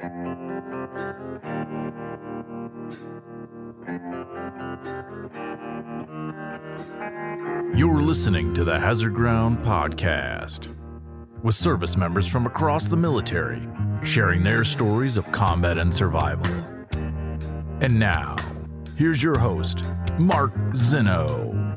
You're listening to the Hazard Ground Podcast, with service members from across the military sharing their stories of combat and survival. And now, here's your host, Mark Zinno.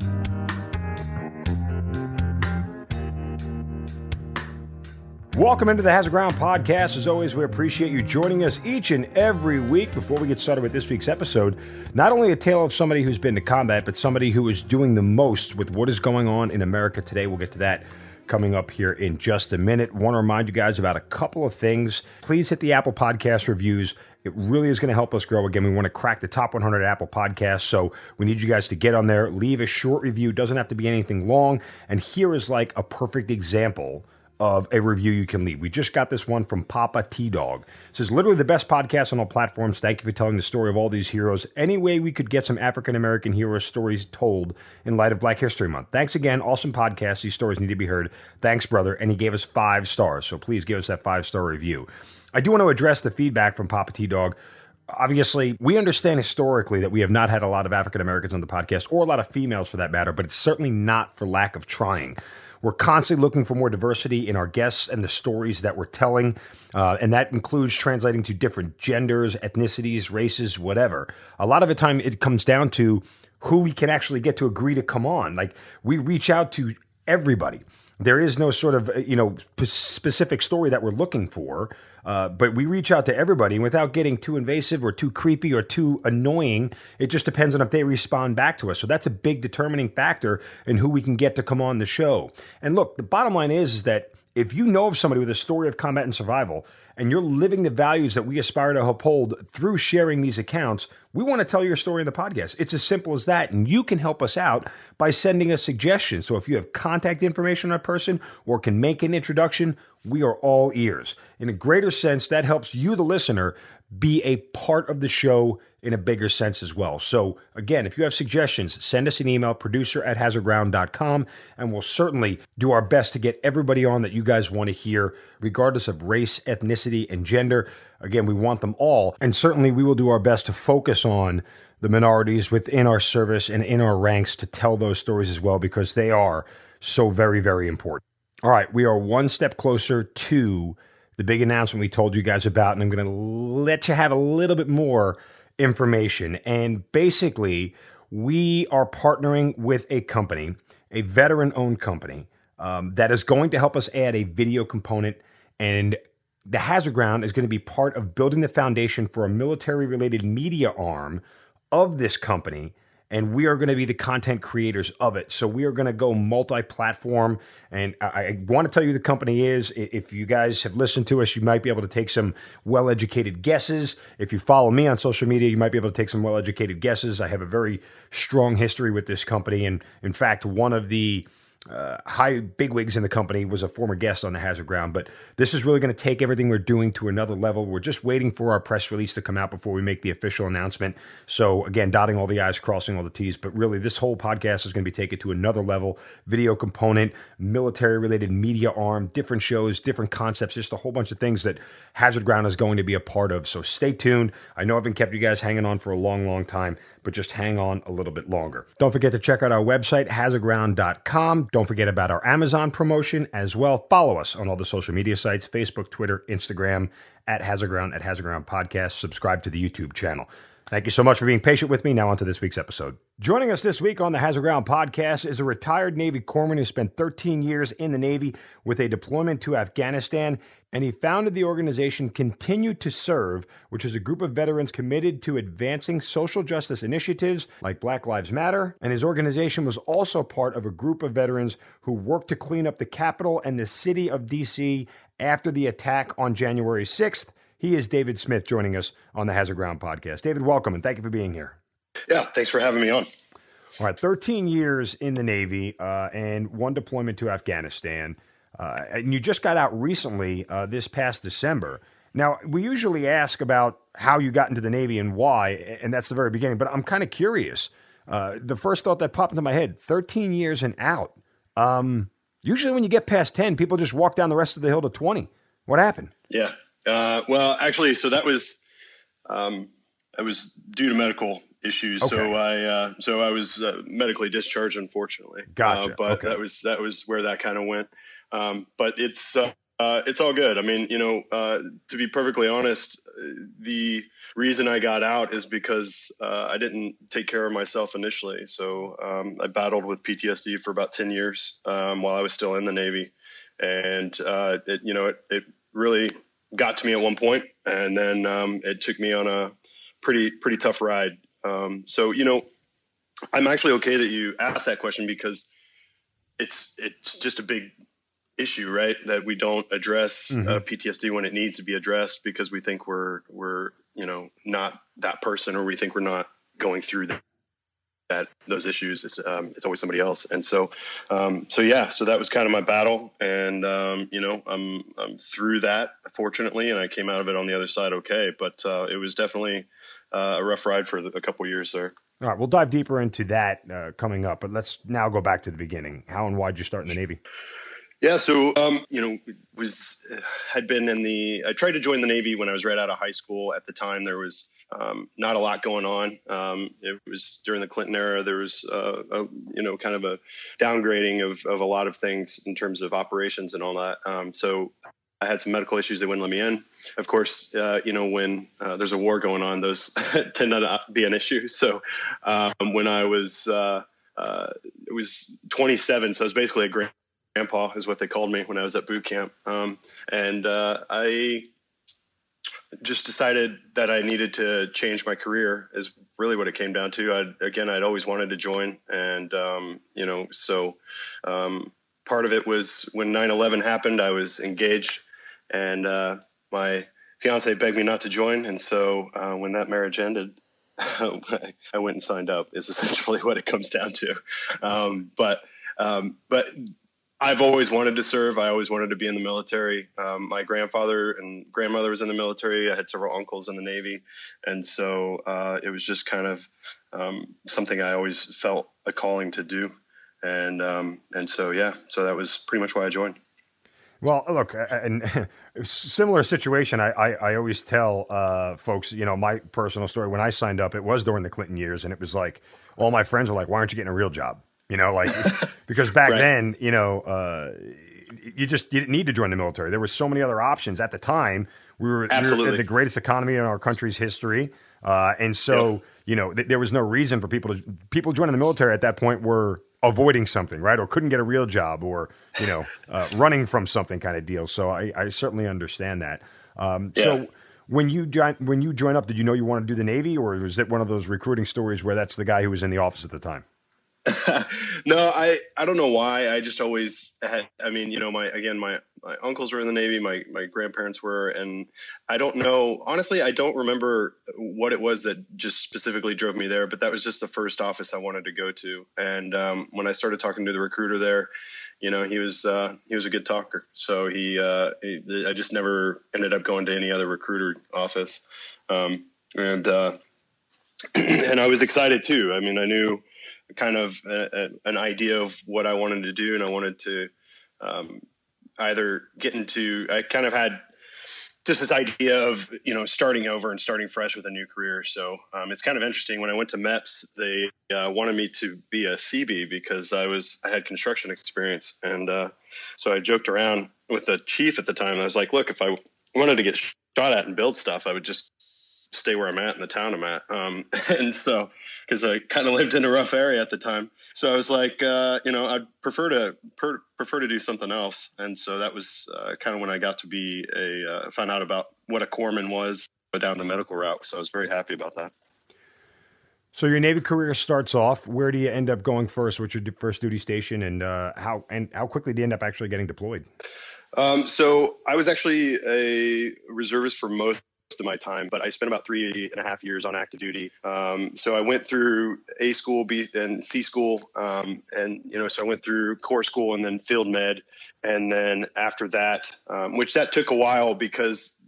Welcome into the Hazard Ground Podcast. As always, we appreciate you joining us each and every week. Before we get started with this week's episode, not only a tale of somebody who's been to combat, but somebody who is doing the most with what is going on in America today. We'll get to that coming up here in just a minute. Want to remind you guys about a couple of things. Please hit the Apple Podcast reviews. It really is going to help us grow. Again, we want to crack the top 100 Apple Podcasts, so we need you guys to get on there, leave a short review. Doesn't have to be anything long. And here is like a perfect example of a review you can leave. We just got this one from Ptsd. It says, literally the best podcast on all platforms. Thank you for telling the story of all these heroes. Any way we could get some African-American hero stories told in light of Black History Month. Thanks again. Awesome podcast. These stories need to be heard. Thanks, brother. And he gave us 5 stars. So please give us that 5-star review. I do want to address the feedback from Ptsd. Obviously, we understand historically that we have not had a lot of African-Americans on the podcast, or a lot of females for that matter, but it's certainly not for lack of trying. We're constantly looking for more diversity in our guests and the stories that we're telling, and that includes translating to different genders, ethnicities, races, whatever. A lot of the time, it comes down to who we can actually get to agree to come on. Like, we reach out to everybody. There is no sort of, specific story that we're looking for, but we reach out to everybody, and without getting too invasive or too creepy or too annoying, it just depends on if they respond back to us. So that's a big determining factor in who we can get to come on the show. And look, the bottom line is that if you know of somebody with a story of combat and survival, and you're living the values that we aspire to uphold through sharing these accounts, we want to tell your story in the podcast. It's as simple as that, and you can help us out by sending us suggestions. So if you have contact information on a person or can make an introduction, we are all ears. In a greater sense, that helps you, the listener, be a part of the show in a bigger sense as well. So again, if you have suggestions, send us an email, producer@hazardground.com, and we'll certainly do our best to get everybody on that you guys want to hear, regardless of race, ethnicity, and gender. Again, we want them all, and certainly we will do our best to focus on the minorities within our service and in our ranks to tell those stories as well, because they are so very, very important. All right, we are one step closer to the big announcement we told you guys about, and I'm going to let you have a little bit more information. And basically, we are partnering with a company, a veteran-owned company, that is going to help us add a video component. And the Hazard Ground is going to be part of building the foundation for a military-related media arm of this company. And we are going to be the content creators of it. So we are going to go multi-platform. And I want to tell you who the company is. If you guys have listened to us, you might be able to take some well-educated guesses. If you follow me on social media, you might be able to take some well-educated guesses. I have a very strong history with this company. And in fact, one of the high bigwigs in the company was a former guest on the Hazard Ground. But this is really going to take everything we're doing to another level. We're just waiting for our press release to come out before we make the official announcement. So again, dotting all the I's, crossing all the T's. But really, this whole podcast is going to be taken to another level. Video component, military-related media arm, different shows, different concepts, just a whole bunch of things that Hazard Ground is going to be a part of. So stay tuned. I know I've been kept you guys hanging on for a long, long time, but just hang on a little bit longer. Don't forget to check out our website, hazardground.com. Don't forget about our Amazon promotion as well. Follow us on all the social media sites, Facebook, Twitter, Instagram, at Hazard Ground Podcast. Subscribe to the YouTube channel. Thank you so much for being patient with me. Now on to this week's episode. Joining us this week on the Hazard Ground Podcast is a retired Navy Corpsman who spent 13 years in the Navy with a deployment to Afghanistan, and he founded the organization Continue to Serve, which is a group of veterans committed to advancing social justice initiatives like Black Lives Matter, and his organization was also part of a group of veterans who worked to clean up the Capitol and the city of D.C. after the attack on January 6th. He is David Smith, joining us on the Hazard Ground Podcast. David, welcome, and thank you for being here. Yeah, thanks for having me on. All right, 13 years in the Navy and one deployment to Afghanistan. And you just got out recently this past December. Now, we usually ask about how you got into the Navy and why, and that's the very beginning, but I'm kind of curious. The first thought that popped into my head, 13 years and out. Usually when you get past 10, people just walk down the rest of the hill to 20. What happened? Yeah. Well, actually, so that was I was due to medical issues, Okay. so I was medically discharged, unfortunately. Gotcha. But Okay. that was where that kind of went. But it's all good. I mean, to be perfectly honest, the reason I got out is because I didn't take care of myself initially. So I battled with PTSD for about 10 years while I was still in the Navy, and it really got to me at one point, and then it took me on a pretty tough ride. So I'm actually okay that you asked that question, because it's just a big issue, right? That we don't address PTSD when it needs to be addressed, because we think we're not that person, or we think we're not going through those issues. It's always somebody else. And so that was kind of my battle, and I'm through that, fortunately, and I came out of it on the other side okay. But it was definitely a rough ride for a couple of years there. All right, we'll dive deeper into that coming up, but let's now go back to the beginning. How and why did you start in the Navy? Yeah, so I tried to join the Navy when I was right out of high school. At the time, there was not a lot going on. It was during the Clinton era. There was kind of a downgrading of a lot of things in terms of operations and all that. So I had some medical issues that wouldn't let me in. Of course, when there's a war going on, those tend not to be an issue. So when I was it was 27, so I was basically a grandpa is what they called me when I was at boot camp. And I just decided that I needed to change my career, is really what it came down to. I'd always wanted to join. And, part of it was when 9/11 happened, I was engaged, and my fiance begged me not to join. And so when that marriage ended, I went and signed up, is essentially what it comes down to. But I've always wanted to serve. I always wanted to be in the military. My grandfather and grandmother was in the military. I had several uncles in the Navy. And so it was just kind of something I always felt a calling to do. And so that was pretty much why I joined. Well, look, and similar situation. I always tell folks, my personal story. When I signed up, it was during the Clinton years, and it was like all my friends were like, "Why aren't you getting a real job?" Because back Right. then, you didn't need to join the military. There were so many other options at the time. We were at the greatest economy in our country's history, and so there was no reason for people joining the military at that point were avoiding something, right, or couldn't get a real job, or running from something kind of deal. So I certainly understand that. So when you join up, did you know you wanted to do the Navy, or was it one of those recruiting stories where that's the guy who was in the office at the time? No, I don't know why. I just always had, my uncles were in the Navy, my grandparents were, and I don't know, honestly, I don't remember what it was that just specifically drove me there, but that was just the first office I wanted to go to. And when I started talking to the recruiter there, he was a good talker. So I just never ended up going to any other recruiter office. And I was excited too. I mean, I knew kind of an idea of what I wanted to do, and I wanted to I kind of had just this idea of starting over and starting fresh with a new career. So it's kind of interesting. When I went to MEPS, they wanted me to be a CB because I had construction experience, and so I joked around with the chief at the time. I was like, look, if I wanted to get shot at and build stuff, I would just stay where I'm at in the town I'm at. And so, because I kind of lived in a rough area at the time. So I was like, I'd prefer to do something else. And so that was kind of when I got to found out about what a corpsman was, but down the medical route. So I was very happy about that. So your Navy career starts off. Where do you end up going first? What's your first duty station, and how quickly do you end up actually getting deployed? So I was actually a reservist for most of my time, but I spent about 3.5 years on active duty. So I went through A school, B and C school. So I went through Corps school and then field med. And then after that, which that took a while because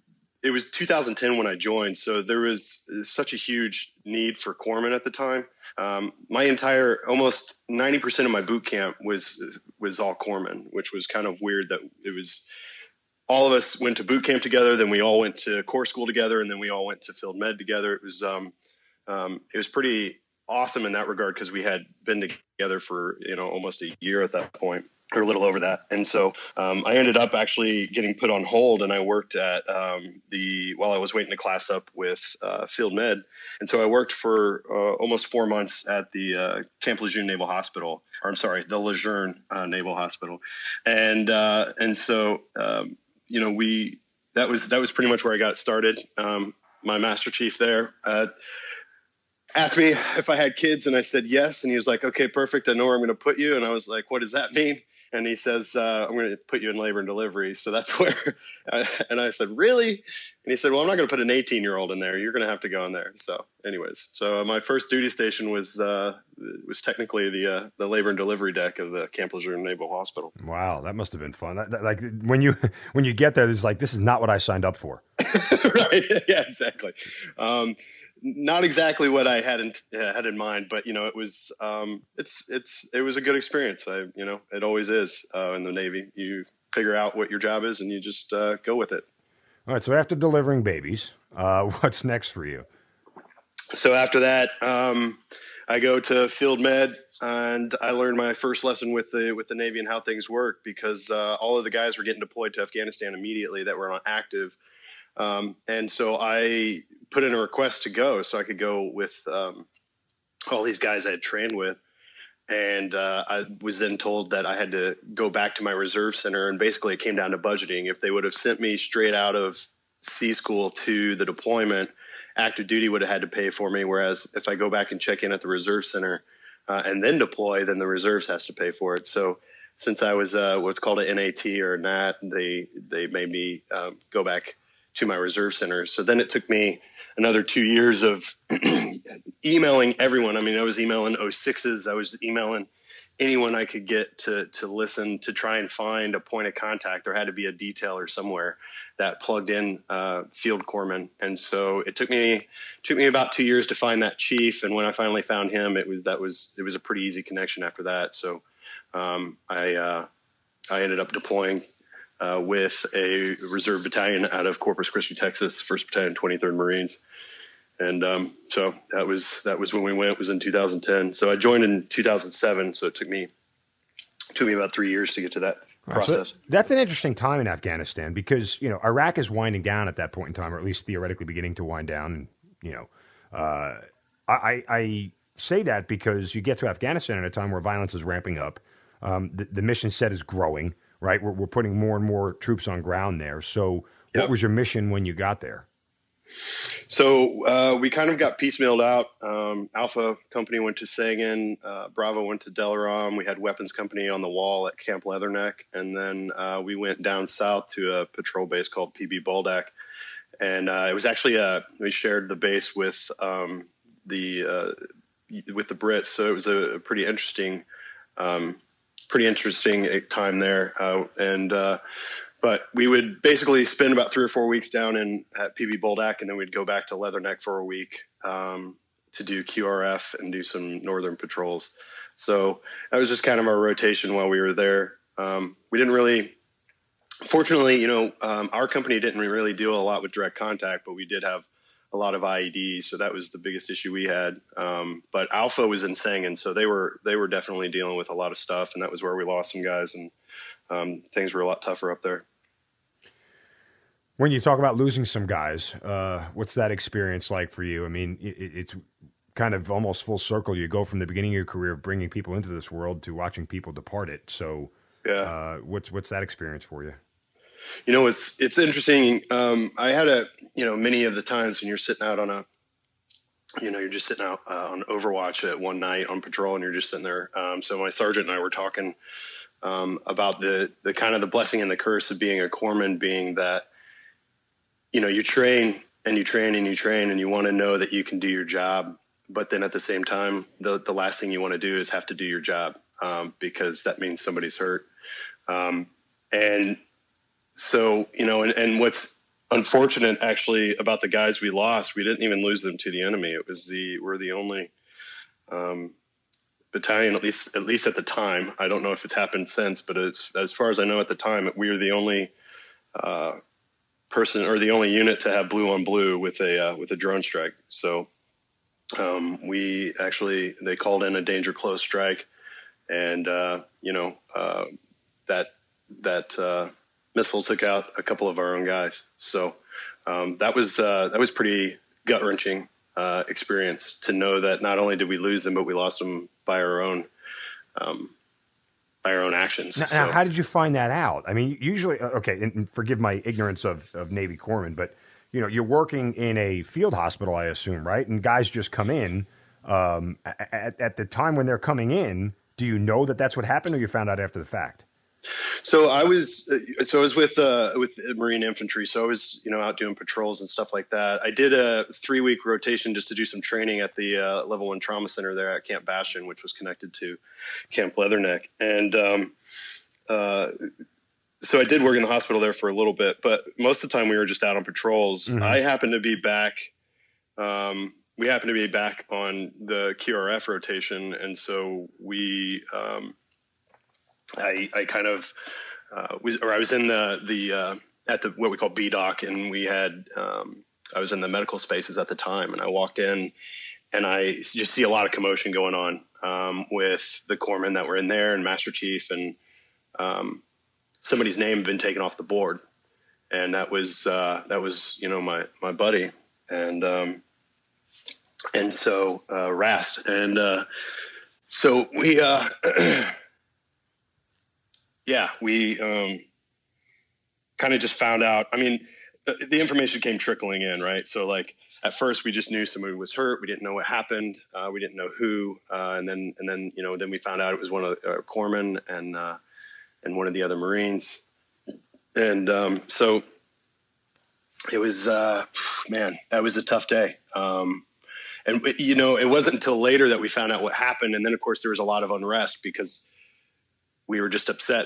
it was 2010 when I joined. So there was such a huge need for corpsmen at the time. My entire, almost 90% of my boot camp was all corpsmen, which was kind of weird that it was all of us went to boot camp together. Then we all went to Corps school together, and then we all went to field med together. It was pretty awesome in that regard because we had been together for almost a year at that point, or a little over that. And so I ended up actually getting put on hold, and I worked at while I was waiting to class up with field med. And so I worked for almost 4 months at the Camp Lejeune Naval Hospital, or I'm sorry, the Lejeune Naval Hospital. And so that was pretty much where I got started. My Master Chief there asked me if I had kids, and I said yes. And he was like, "Okay, perfect. I know where I'm going to put you." And I was like, "What does that mean?" And he says, "I'm going to put you in labor and delivery." So that's where, and I said, "Really?" And he said, "Well, I'm not going to put an 18-year-old in there. You're going to have to go in there." So anyways, my first duty station was technically the labor and delivery deck of the Camp Lejeune Naval Hospital. Wow, that must have been fun. Like when you get there, it's like, this is not what I signed up for. Right. Yeah, exactly. Not exactly what I had in mind, but it was it was a good experience. It always is in the Navy. You figure out what your job is and you just go with it. All right. So after delivering babies, what's next for you? So after that, I go to field med, and I learned my first lesson with the Navy and how things work, because all of the guys were getting deployed to Afghanistan immediately that were on active. And so I put in a request to go so I could go with all these guys I had trained with. And I was then told that I had to go back to my reserve center. And basically it came down to budgeting. If they would have sent me straight out of C school to the deployment, active duty would have had to pay for me. Whereas if I go back and check in at the reserve center and then deploy, then the reserves has to pay for it. So since I was what's called an NAT or a NAT, they made me go back to my reserve center. So then it took me another 2 years of emailing everyone. I mean, I was emailing 06s. I was emailing anyone I could get to listen, to try and find a point of contact. There had to be a detailer somewhere that plugged in field corpsman. And so it took me about 2 years to find that chief. And when I finally found him, it was a pretty easy connection after that. So I ended up deploying with a reserve battalion out of Corpus Christi, Texas, 1st Battalion, 23rd Marines. And so that was when we went. It was in 2010. So I joined in 2007. So it took me about 3 years to get to that process. So that's an interesting time in Afghanistan, because Iraq is winding down at that point in time, or at least theoretically beginning to wind down. And I say that because you get to Afghanistan at a time where violence is ramping up. The mission set is growing. Right, we're putting more and more troops on ground there. So, What was your mission when you got there? So we kind of got piecemealed out. Alpha Company went to Sagan, Bravo went to Delaram. We had Weapons Company on the wall at Camp Leatherneck, and then we went down south to a patrol base called PB Baldak, and it was actually we shared the base with the Brits, so it was a pretty interesting time there. But we would basically spend about 3 or 4 weeks down at PB Baldak, and then we'd go back to Leatherneck for a week to do QRF and do some northern patrols. So that was just kind of our rotation while we were there. We didn't really, fortunately, our company didn't really deal a lot with direct contact, but we did have a lot of IEDs, so that was the biggest issue we had. But Alpha was in Sagan, so they were definitely dealing with a lot of stuff, and that was where we lost some guys, and things were a lot tougher up there. When you talk about losing some guys, what's that experience like for you? I mean, it's kind of almost full circle. You go from the beginning of your career of bringing people into this world to watching people depart it. So, yeah, what's that experience for you? It's interesting. I had many of the times when you're sitting out on you're just sitting out on Overwatch at one night on patrol, and you're just sitting there. So my sergeant and I were talking about the kind of the blessing and the curse of being a corpsman, being that, you train and you train and you train, and you want to know that you can do your job. But then at the same time, the last thing you want to do is have to do your job because that means somebody's hurt. And so, and what's unfortunate actually about the guys we lost, we didn't even lose them to the enemy. We're the only battalion, at least at the time. I don't know if it's happened since, but as far as I know at the time, we were the only person or the only unit to have blue on blue with a drone strike. So they called in a danger close strike, and that missile took out a couple of our own guys. So that was pretty gut wrenching experience to know that not only did we lose them, but we lost them by our own actions. Now, how did you find that out? I mean, usually, okay, and forgive my ignorance of Navy Corpsman, but you're working in a field hospital, I assume, right? And guys just come in. At the time when they're coming in, do you know that that's what happened, or you found out after the fact? So I was with Marine Infantry. So I was, out doing patrols and stuff like that. I did a 3-week rotation just to do some training at the Level 1 Trauma Center there at Camp Bastion, which was connected to Camp Leatherneck. And so I did work in the hospital there for a little bit, but most of the time we were just out on patrols. Mm-hmm. I happened to be back. We happened to be back on the QRF rotation, and so we. I kind of I was in the at the what we call B dock, and we had I was in the medical spaces at the time, and I walked in, and I just see a lot of commotion going on with the corpsmen that were in there and Master Chief, and somebody's name had been taken off the board, and that was my buddy, and so Rast, and so we. Yeah, we kind of just found out. I mean, the information came trickling in, right? So, like, at first we just knew somebody was hurt. We didn't know what happened. We didn't know who. And then then we found out it was one of the corpsmen and one of the other Marines. And so it was, man, that was a tough day. And it wasn't until later that we found out what happened. And then, of course, there was a lot of unrest because we were just upset.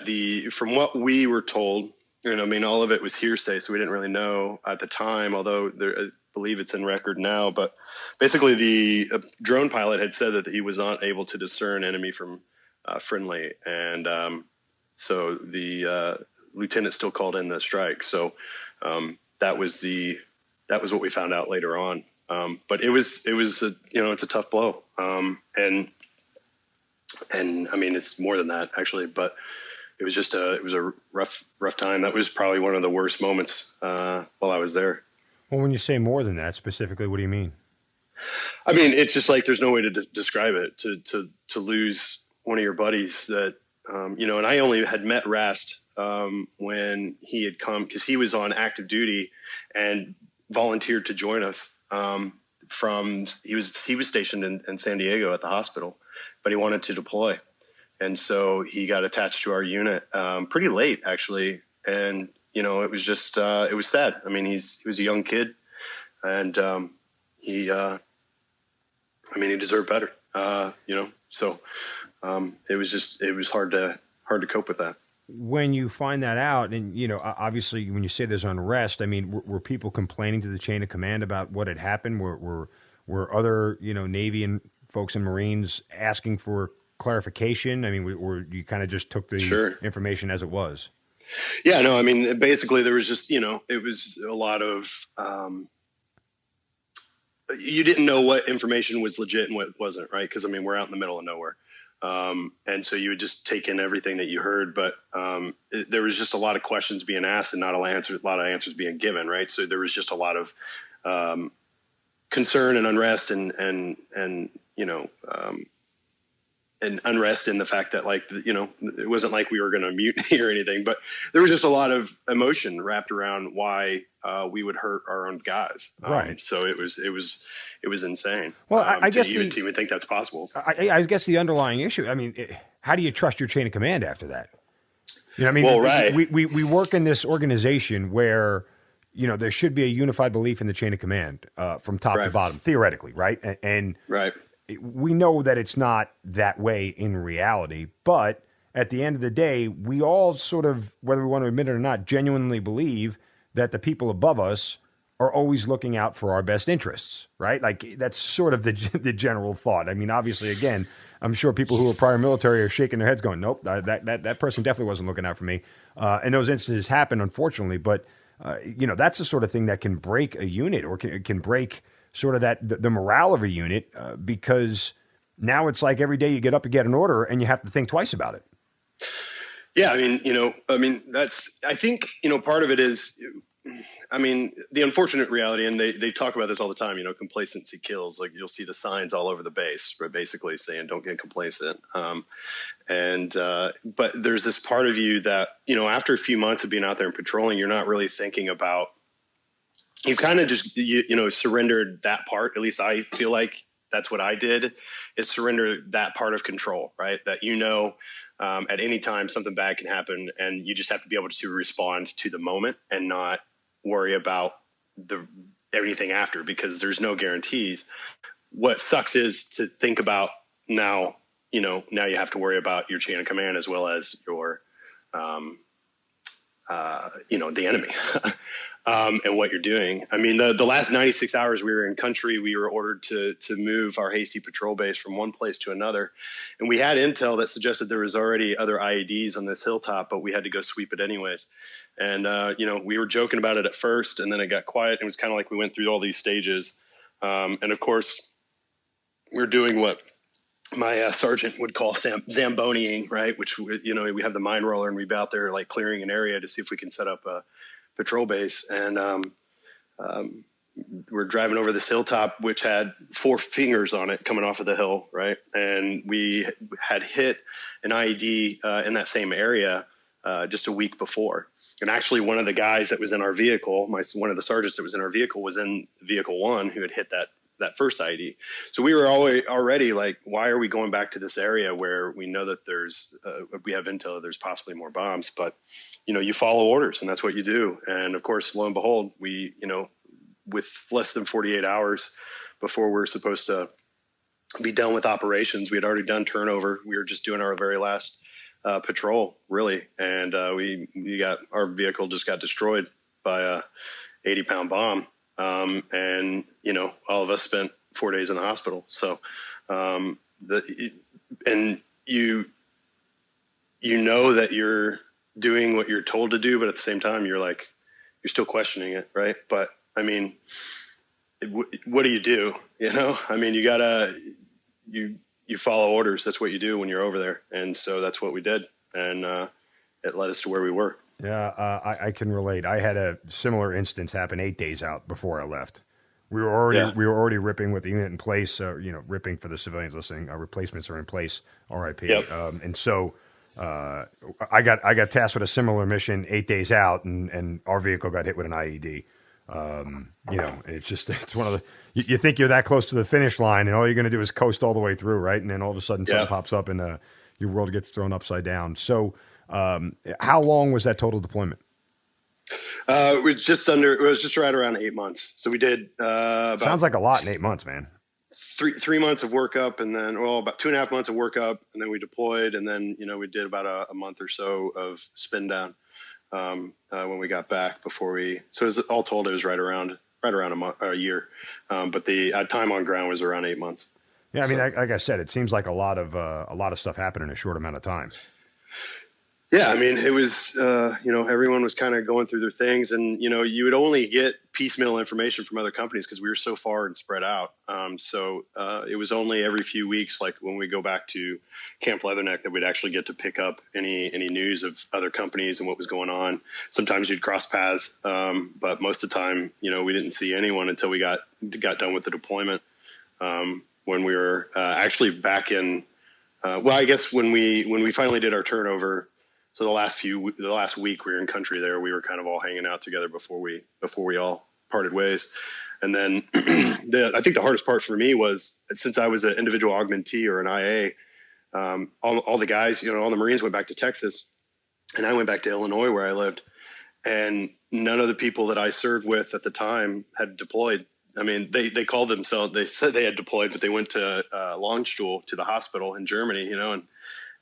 From what we were told, all of it was hearsay, so we didn't really know at the time, although I believe it's in record now. But basically the drone pilot had said that he was not able to discern enemy from friendly. And so the lieutenant still called in the strike. So that was what we found out later on. But it's a tough blow. And I mean, it's more than that actually, but it was just it was a rough time. That was probably one of the worst moments while I was there. Well, when you say more than that, specifically, what do you mean? I mean, it's just like, there's no way to describe it, to lose one of your buddies that, and I only had met Rast when he had come, cause he was on active duty and volunteered to join us. He was stationed in San Diego at the hospital, but he wanted to deploy. And so he got attached to our unit pretty late, actually. And, it was just, it was sad. I mean, he was a young kid, and he deserved better, So it was hard to cope with that. When you find that out, and, obviously when you say there's unrest, I mean, were people complaining to the chain of command about what had happened? Were other, Navy and folks and Marines asking for clarification? I mean, were you kind of just took the information as it was? Yeah, no, I mean, basically there was just, it was a lot of, you didn't know what information was legit and what wasn't, right? Because, I mean, we're out in the middle of nowhere. And so you would just take in everything that you heard, but there was just a lot of questions being asked and not a lot of answers being given, right? So there was just a lot of concern and unrest and unrest in the fact that, like, it wasn't like we were going to mutiny or anything, but there was just a lot of emotion wrapped around why we would hurt our own guys. Right. So it was insane. Well, I guess to even think that's possible. I guess the underlying issue, I mean, how do you trust your chain of command after that? I mean, well, right. we work in this organization where, there should be a unified belief in the chain of command from top to bottom, theoretically, right? And right. We know that it's not that way in reality, but at the end of the day, we all sort of, whether we want to admit it or not, genuinely believe that the people above us are always looking out for our best interests, right? Like that's sort of the general thought. I mean, obviously, again, I'm sure people who are prior military are shaking their heads going, nope, that person definitely wasn't looking out for me. And those instances happen, unfortunately, but that's the sort of thing that can break a unit or can break sort of the morale of a unit because now it's like every day you get up and get an order and you have to think twice about it. Yeah. I think, part of it is, the unfortunate reality, and they talk about this all the time, complacency kills. Like you'll see the signs all over the base, right, basically saying don't get complacent. But there's this part of you that, after a few months of being out there and patrolling, you're not really thinking about, you've kind of just, surrendered that part. At least I feel like that's what I did, is surrender that part of control, right? That, at any time something bad can happen and you just have to be able to respond to the moment and not worry about everything after, because there's no guarantees. What sucks is to think about now you have to worry about your chain of command as well as your, the enemy and what you're doing. I mean, the last 96 hours we were in country, we were ordered to move our hasty patrol base from one place to another. And we had intel that suggested there was already other IEDs on this hilltop, but we had to go sweep it anyways. And, we were joking about it at first, and then it got quiet. It was kind of like we went through all these stages. And of course, we're doing what my sergeant would call Zamboniing, right? Which, we have the mine roller and we'd be out there like clearing an area to see if we can set up a patrol base. And we're driving over this hilltop, which had 4 fingers on it coming off of the hill, right? And we had hit an IED in that same area just a week before. And actually, one of the guys that was in our vehicle, one of the sergeants that was in our vehicle, was in vehicle 1 who had hit that first IED. So we were already like, why are we going back to this area where we know that we have intel, there's possibly more bombs, but you follow orders and that's what you do. And of course, lo and behold, we, with less than 48 hours before we're supposed to be done with operations, we had already done turnover. We were just doing our very last patrol, really. And our vehicle just got destroyed by a 80-pound bomb. And all of us spent 4 days in the hospital. So, and you that you're doing what you're told to do, but at the same time, you're still questioning it. Right. But I mean, what do you do? You follow orders. That's what you do when you're over there. And so that's what we did. And, it led us to where we were. Yeah, I can relate. I had a similar instance happen 8 days out before I left. We were already ripping with the unit in place. Ripping for the civilians listening. Our replacements are in place. RIP. Yep. And so I got tasked with a similar mission 8 days out, and our vehicle got hit with an IED. It's one of the you think you're that close to the finish line, and all you're going to do is coast all the way through, right? And then all of a sudden something pops up, and your world gets thrown upside down. So. How long was that total deployment? It was just right around 8 months. So we did, sounds like a lot in 8 months, man. 3 months of workup, and then, about 2.5 months of workup, and then we deployed. And then, we did about a month or so of spin down, when we got back so it was, all told, it was right around a year. But the time on ground was around 8 months. Yeah. I mean, like I said, it seems like a lot of stuff happened in a short amount of time. Yeah, I mean, it was, everyone was kind of going through their things, and, you would only get piecemeal information from other companies because we were so far and spread out. So it was only every few weeks, like when we go back to Camp Leatherneck, that we'd actually get to pick up any news of other companies and what was going on. Sometimes you'd cross paths, but most of the time, we didn't see anyone until we got done with the deployment. When we were actually back in, I guess when we finally did our turnover. So the last week we were in country there, we were kind of all hanging out together before we all parted ways. And then I think the hardest part for me was, since I was an individual augmentee or an IA, all the guys, all the Marines went back to Texas, and I went back to Illinois where I lived, and none of the people that I served with at the time had deployed. I mean, they called themselves, they said they had deployed, but they went to Landstuhl, to the hospital in Germany,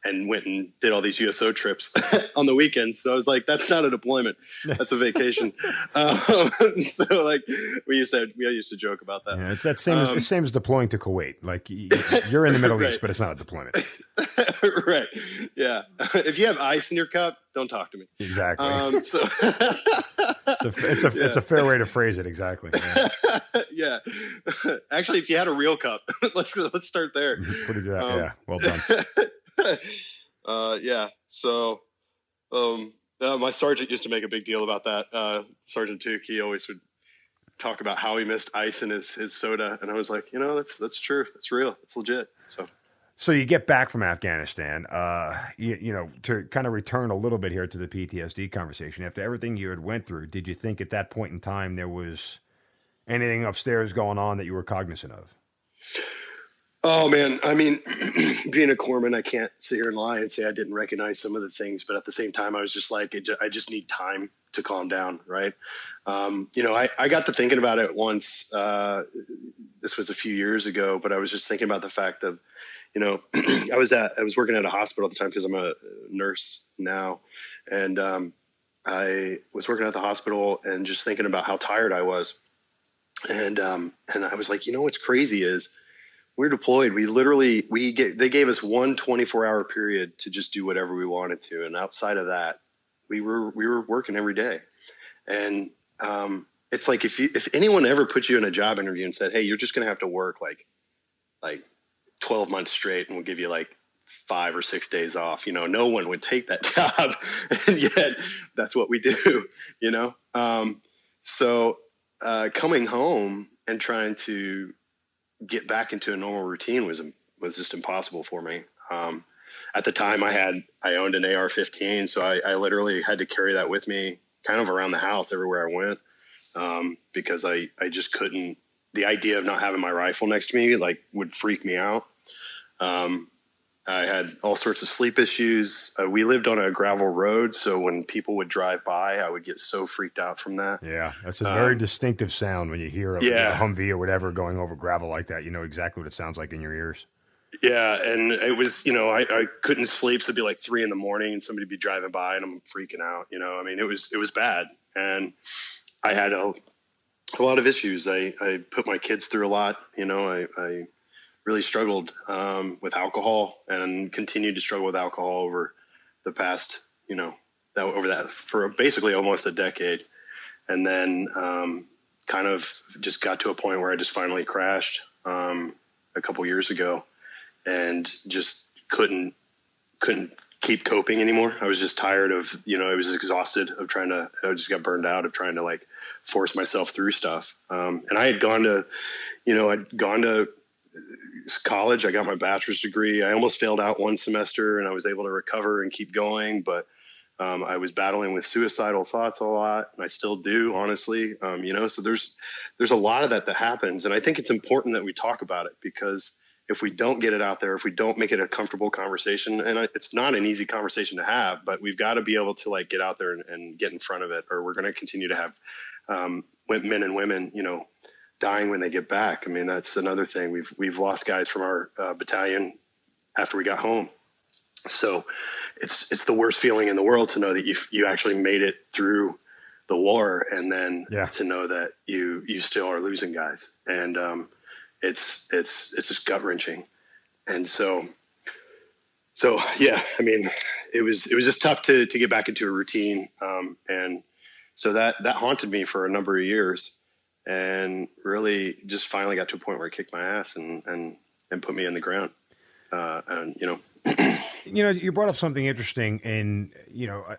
and went and did all these USO trips on the weekends. So I was like, that's not a deployment. That's a vacation. So like we used to joke about that. Yeah, it's that same as deploying to Kuwait. Like you're in the Middle right. East, but it's not a deployment. Right. Yeah. If you have ice in your cup, don't talk to me. Exactly. So it's a fair way to phrase it. Exactly. Yeah. Actually, if you had a real cup, let's start there. Put it that. Yeah. Well done. Yeah. So, my sergeant used to make a big deal about that. Sergeant Tuke, he always would talk about how he missed ice in his soda. And I was like, that's true. That's real. It's legit. So you get back from Afghanistan, to kind of return a little bit here to the PTSD conversation. After everything you had went through, did you think at that point in time there was anything upstairs going on that you were cognizant of? Oh man. I mean, being a corpsman, I can't sit here and lie and say I didn't recognize some of the things, but at the same time, I was just like, I just need time to calm down. Right. I got to thinking about it once, this was a few years ago, but I was just thinking about the fact of, I was working at a hospital at the time because I'm a nurse now. And, I was working at the hospital and just thinking about how tired I was. And I was like, what's crazy is we're deployed. They gave us one 24-hour period to just do whatever we wanted to. And outside of that, we were working every day. And, it's like, if anyone ever put you in a job interview and said, hey, you're just going to have to work like 12 months straight and we'll give you like 5 or 6 days off, no one would take that job. And yet that's what we do, So coming home and trying to get back into a normal routine was just impossible for me. At the time I owned an AR-15. So I literally had to carry that with me kind of around the house everywhere I went. Because I just couldn't, the idea of not having my rifle next to me, would freak me out. I had all sorts of sleep issues. We lived on a gravel road. So when people would drive by, I would get so freaked out from that. Yeah. That's a very distinctive sound when you hear a Humvee or whatever going over gravel like that. You know exactly what it sounds like in your ears. Yeah. And it was, I couldn't sleep. So it'd be like 3 a.m. and somebody would be driving by and I'm freaking out, I mean, it was bad. And I had a lot of issues. I put my kids through a lot. I really struggled with alcohol and continued to struggle with alcohol over the past, for basically almost a decade. And then kind of just got to a point where I just finally crashed a couple years ago and just couldn't keep coping anymore. I was just tired of, I was exhausted of I just got burned out of trying to force myself through stuff. And I had gone to college. I got my bachelor's degree. I almost failed out one semester and I was able to recover and keep going. But I was battling with suicidal thoughts a lot. And I still do, honestly. So there's a lot of that happens. And I think it's important that we talk about it because if we don't get it out there, if we don't make it a comfortable conversation, and it's not an easy conversation to have, but we've got to be able to get out there and get in front of it, or we're going to continue to have men and women, dying when they get back. I mean, that's another thing. We've lost guys from our battalion after we got home. So it's the worst feeling in the world to know that you actually made it through the war, and then to know that you still are losing guys. And it's just gut wrenching. And so yeah, I mean, it was just tough to get back into a routine. And so that haunted me for a number of years, and really just finally got to a point where it kicked my ass and put me in the ground. You brought up something interesting, and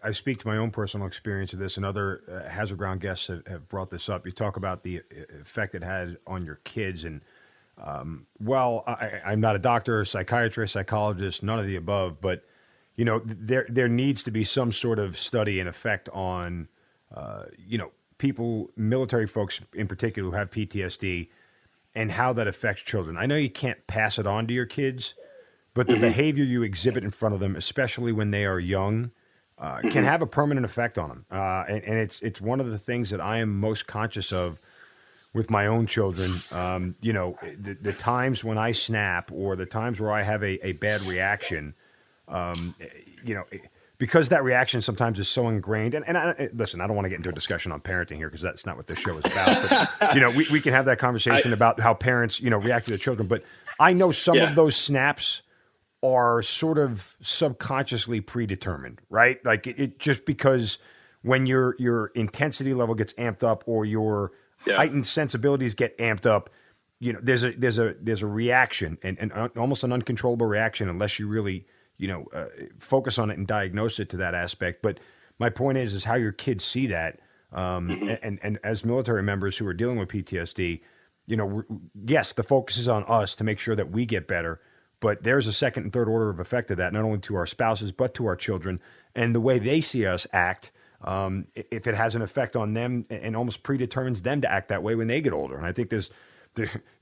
I speak to my own personal experience of this, and other Hazard Ground guests have brought this up. You talk about the effect it had on your kids, and I'm not a doctor, psychiatrist, psychologist, none of the above, but there needs to be some sort of study and effect on people, military folks in particular, who have PTSD, and how that affects children. I know you can't pass it on to your kids, but the behavior you exhibit in front of them, especially when they are young, can have a permanent effect on them. And it's one of the things that I am most conscious of with my own children. The times when I snap, or the times where I have a bad reaction, you know, because that reaction sometimes is so ingrained. Listen, I don't want to get into a discussion on parenting here because that's not what this show is about. But, you know, we can have that conversation about how parents, you know, react to their children. But I know some of those snaps are sort of subconsciously predetermined, right? Like it just because when your intensity level gets amped up or your heightened sensibilities get amped up, you know, there's a reaction and almost an uncontrollable reaction unless you really, you know, focus on it and diagnose it to that aspect. But my point is how your kids see that. And as military members who are dealing with PTSD, you know, yes, the focus is on us to make sure that we get better. But there's a second and third order of effect of that, not only to our spouses, but to our children. And the way they see us act, if it has an effect on them and almost predetermines them to act that way when they get older. And I think there's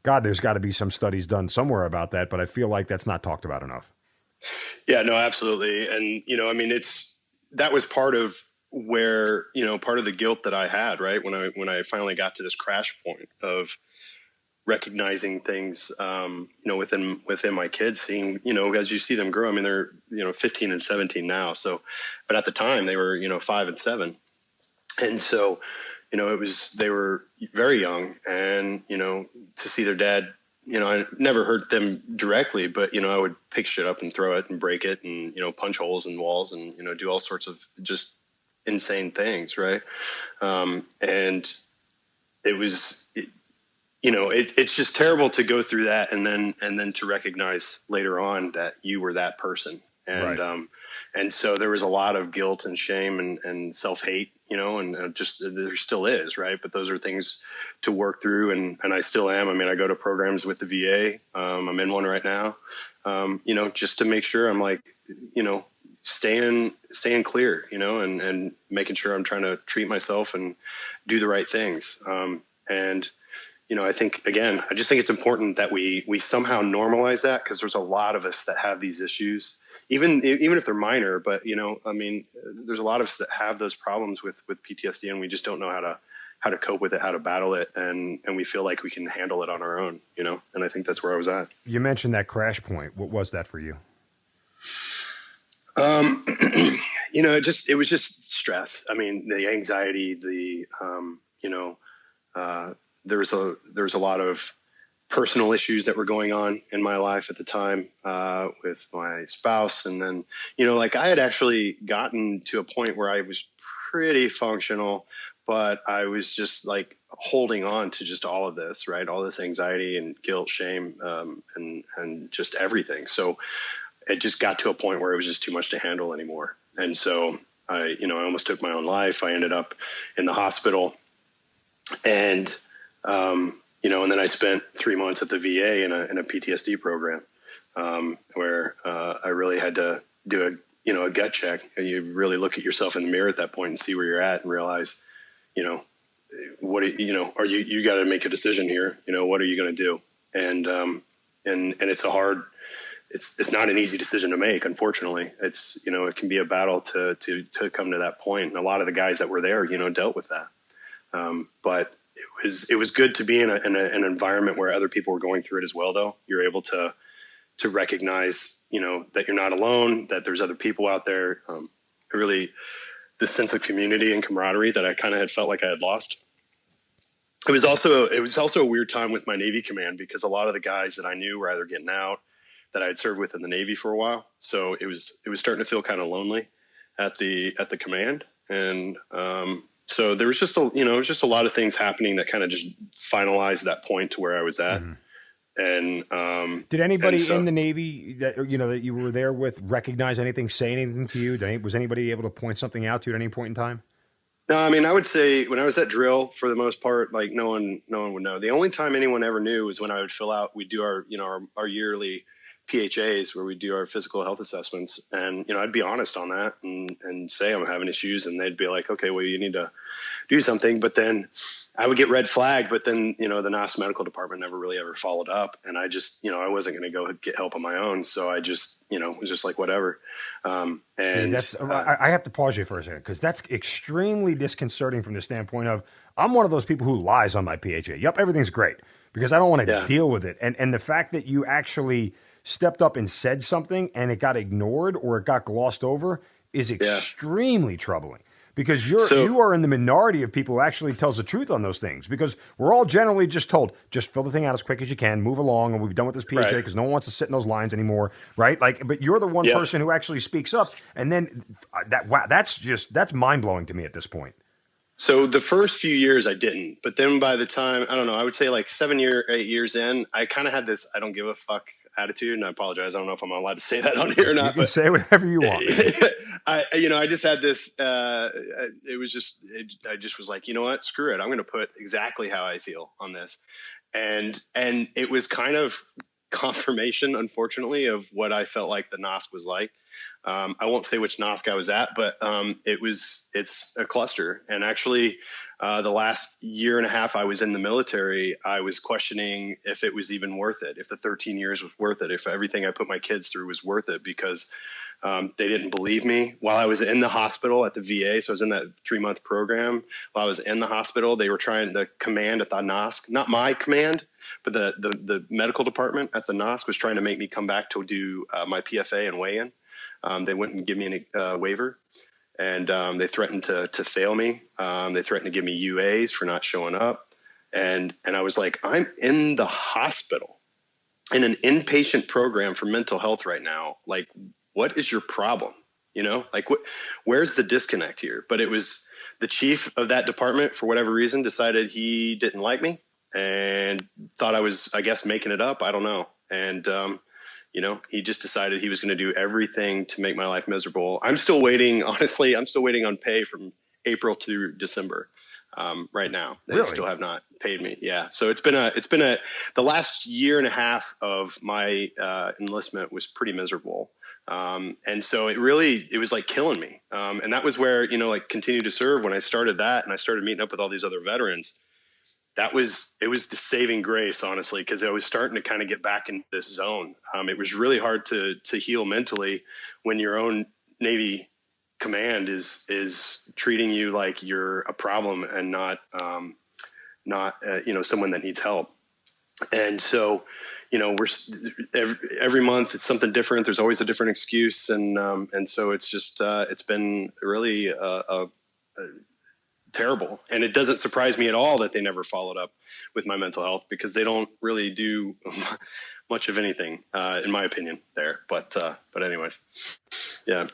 got to be some studies done somewhere about that, but I feel like that's not talked about enough. Yeah, no, absolutely. And, you know, I mean, that was part of where, you know, part of the guilt that I had, right. When I finally got to this crash point of recognizing things, you know, within my kids, seeing, you know, as you see them grow, I mean, they're, you know, 15 and 17 now. So, but at the time they were, you know, 5 and 7. And so, you know, they were very young, and, you know, to see their dad, you know, I never hurt them directly, but, you know, I would pick shit up and throw it and break it and, you know, punch holes in walls and, you know, do all sorts of just insane things. Right. And it was, you know, it's just terrible to go through that and then to recognize later on that you were that person. And, right. And so there was a lot of guilt and shame and self-hate, you know, and just there still is, right? But those are things to work through, and I still am. I mean, I go to programs with the VA. I'm in one right now, you know, just to make sure I'm like, you know, staying clear, you know, and making sure I'm trying to treat myself and do the right things. And, you know, I think, again, I just think it's important that we somehow normalize that, because there's a lot of us that have these issues. Even if they're minor, but, you know, I mean, there's a lot of us that have those problems with PTSD, and we just don't know how to cope with it, how to battle it. And we feel like we can handle it on our own, you know? And I think that's where I was at. You mentioned that crash point. What was that for you? You know, it was just stress. I mean, the anxiety, you know, there was a lot of personal issues that were going on in my life at the time, with my spouse. And then, you know, like I had actually gotten to a point where I was pretty functional, but I was just like holding on to just all of this, right? All this anxiety and guilt, shame, and just everything. So it just got to a point where it was just too much to handle anymore. And so I almost took my own life. I ended up in the hospital, and, you know, and then I spent 3 months at the VA in a PTSD program, where I really had to do a gut check. You really look at yourself in the mirror at that point and see where you're at and realize, you know, you got to make a decision here. You know, what are you going to do? And it's not an easy decision to make. Unfortunately, it's, you know, it can be a battle to come to that point. And a lot of the guys that were there, you know, dealt with that. But it was good to be in an environment where other people were going through it as well, though. You're able to recognize, you know, that you're not alone, that there's other people out there. Really, this sense of community and camaraderie that I kind of had felt like I had lost. It was also a weird time with my Navy command, because a lot of the guys that I knew were either getting out, that I had served with in the Navy for a while. So it was starting to feel kind of lonely at the command. And, so there was just a lot of things happening that kind of just finalized that point to where I was at. Mm-hmm. And did anybody in the Navy that you were there with recognize anything, say anything to you? Was anybody able to point something out to you at any point in time? No, I mean, I would say when I was at drill, for the most part, like no one would know. The only time anyone ever knew was when I would we'd do our yearly PHAs, where we do our physical health assessments. And, you know, I'd be honest on that and say I'm having issues, and they'd be like, okay, well, you need to do something. But then I would get red flagged, but then, you know, the NAS medical department never really ever followed up. And I just, you know, I wasn't going to go get help on my own. So I just, you know, was just like, whatever. And I have to pause you for a second, because that's extremely disconcerting from the standpoint of, I'm one of those people who lies on my PHA. Yep, everything's great, because I don't want to deal with it. And the fact that you actually stepped up and said something and it got ignored or it got glossed over is extremely troubling. Because you are in the minority of people who actually tells the truth on those things. Because we're all generally just told, just fill the thing out as quick as you can, move along, and we'll be done with this PHA because no one wants to sit in those lines anymore, right? Like, but you're the one person who actually speaks up, and then that's mind blowing to me at this point. So the first few years I didn't, but then by the time, I don't know, I would say like 8 years in, I kind of had this I don't give a fuck attitude, and I apologize. I don't know if I'm allowed to say that on here or not. You can say whatever you want. I just had this, I just was like, you know what, screw it. I'm going to put exactly how I feel on this. And it was kind of confirmation, unfortunately, of what I felt like the NOSC was like. I won't say which NOSC I was at, but it's a cluster. And actually, the last year and a half I was in the military, I was questioning if it was even worth it, if the 13 years was worth it, if everything I put my kids through was worth it, because they didn't believe me while I was in the hospital at the VA. So I was in that 3-month program. While I was in the hospital, they were trying the command at the NOSC, not my command, but the medical department at the NOSC was trying to make me come back to do my PFA and weigh-in. They wouldn't give me a waiver, and they threatened to fail me. They threatened to give me UAs for not showing up. And I was like, I'm in the hospital in an inpatient program for mental health right now. Like, what is your problem? You know, like where's the disconnect here? But it was the chief of that department, for whatever reason, decided he didn't like me and thought I was, I guess, making it up. I don't know. And, he just decided he was going to do everything to make my life miserable. I'm still waiting. Honestly, I'm still waiting on pay from April to December. Right now, they still have not paid me. Yeah. So the last year and a half of my enlistment was pretty miserable. And so it was like killing me. And that was where, continue to serve. When I started that and I started meeting up with all these other veterans, it was the saving grace, honestly, because I was starting to kind of get back into this zone. It was really hard to heal mentally when your own Navy command is treating you like you're a problem and not someone that needs help. And so, we're every month it's something different. There's always a different excuse. And so it's just, it's been really, terrible. And it doesn't surprise me at all that they never followed up with my mental health, because they don't really do much of anything, in my opinion there. But anyways, yeah.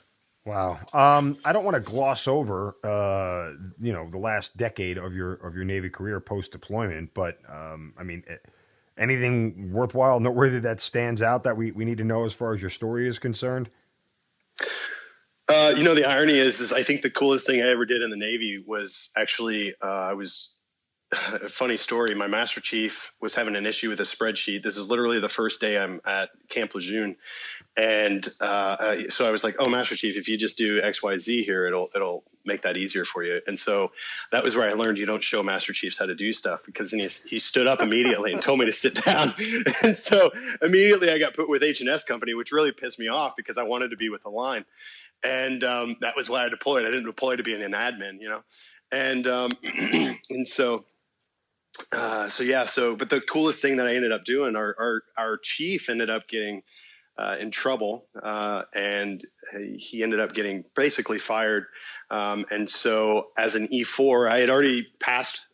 Wow. I don't want to gloss over, the last decade of your Navy career post deployment, but, anything worthwhile, noteworthy that stands out that we need to know as far as your story is concerned? The irony is I think the coolest thing I ever did in the Navy was actually, a funny story. My master chief was having an issue with a spreadsheet. This is literally the first day I'm at Camp Lejeune. And, so I was like, oh, master chief, if you just do X, Y, Z here, it'll make that easier for you. And so that was where I learned you don't show master chiefs how to do stuff, because then he stood up immediately and told me to sit down. And so immediately I got put with H&S Company, which really pissed me off because I wanted to be with the line. And, that was why I deployed. I didn't deploy to be an admin, and, and so, but the coolest thing that I ended up doing, our chief ended up getting in trouble, and he ended up getting basically fired. And so as an E4, I had already passed,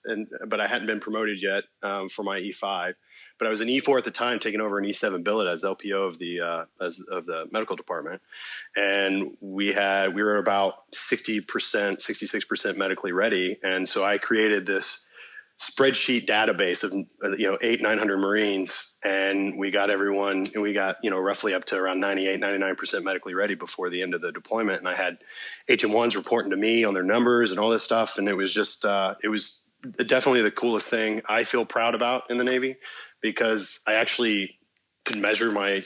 but I hadn't been promoted yet for my E5. But I was an E4 at the time, taking over an E7 billet as LPO of the medical department, and we were about 60%, 66% medically ready, and so I created this spreadsheet database of 900 Marines, and we got everyone, and we got roughly up to around 99% medically ready before the end of the deployment, and I had HM1s reporting to me on their numbers and all this stuff, and it was just it was definitely the coolest thing I feel proud about in the Navy, because I actually could measure my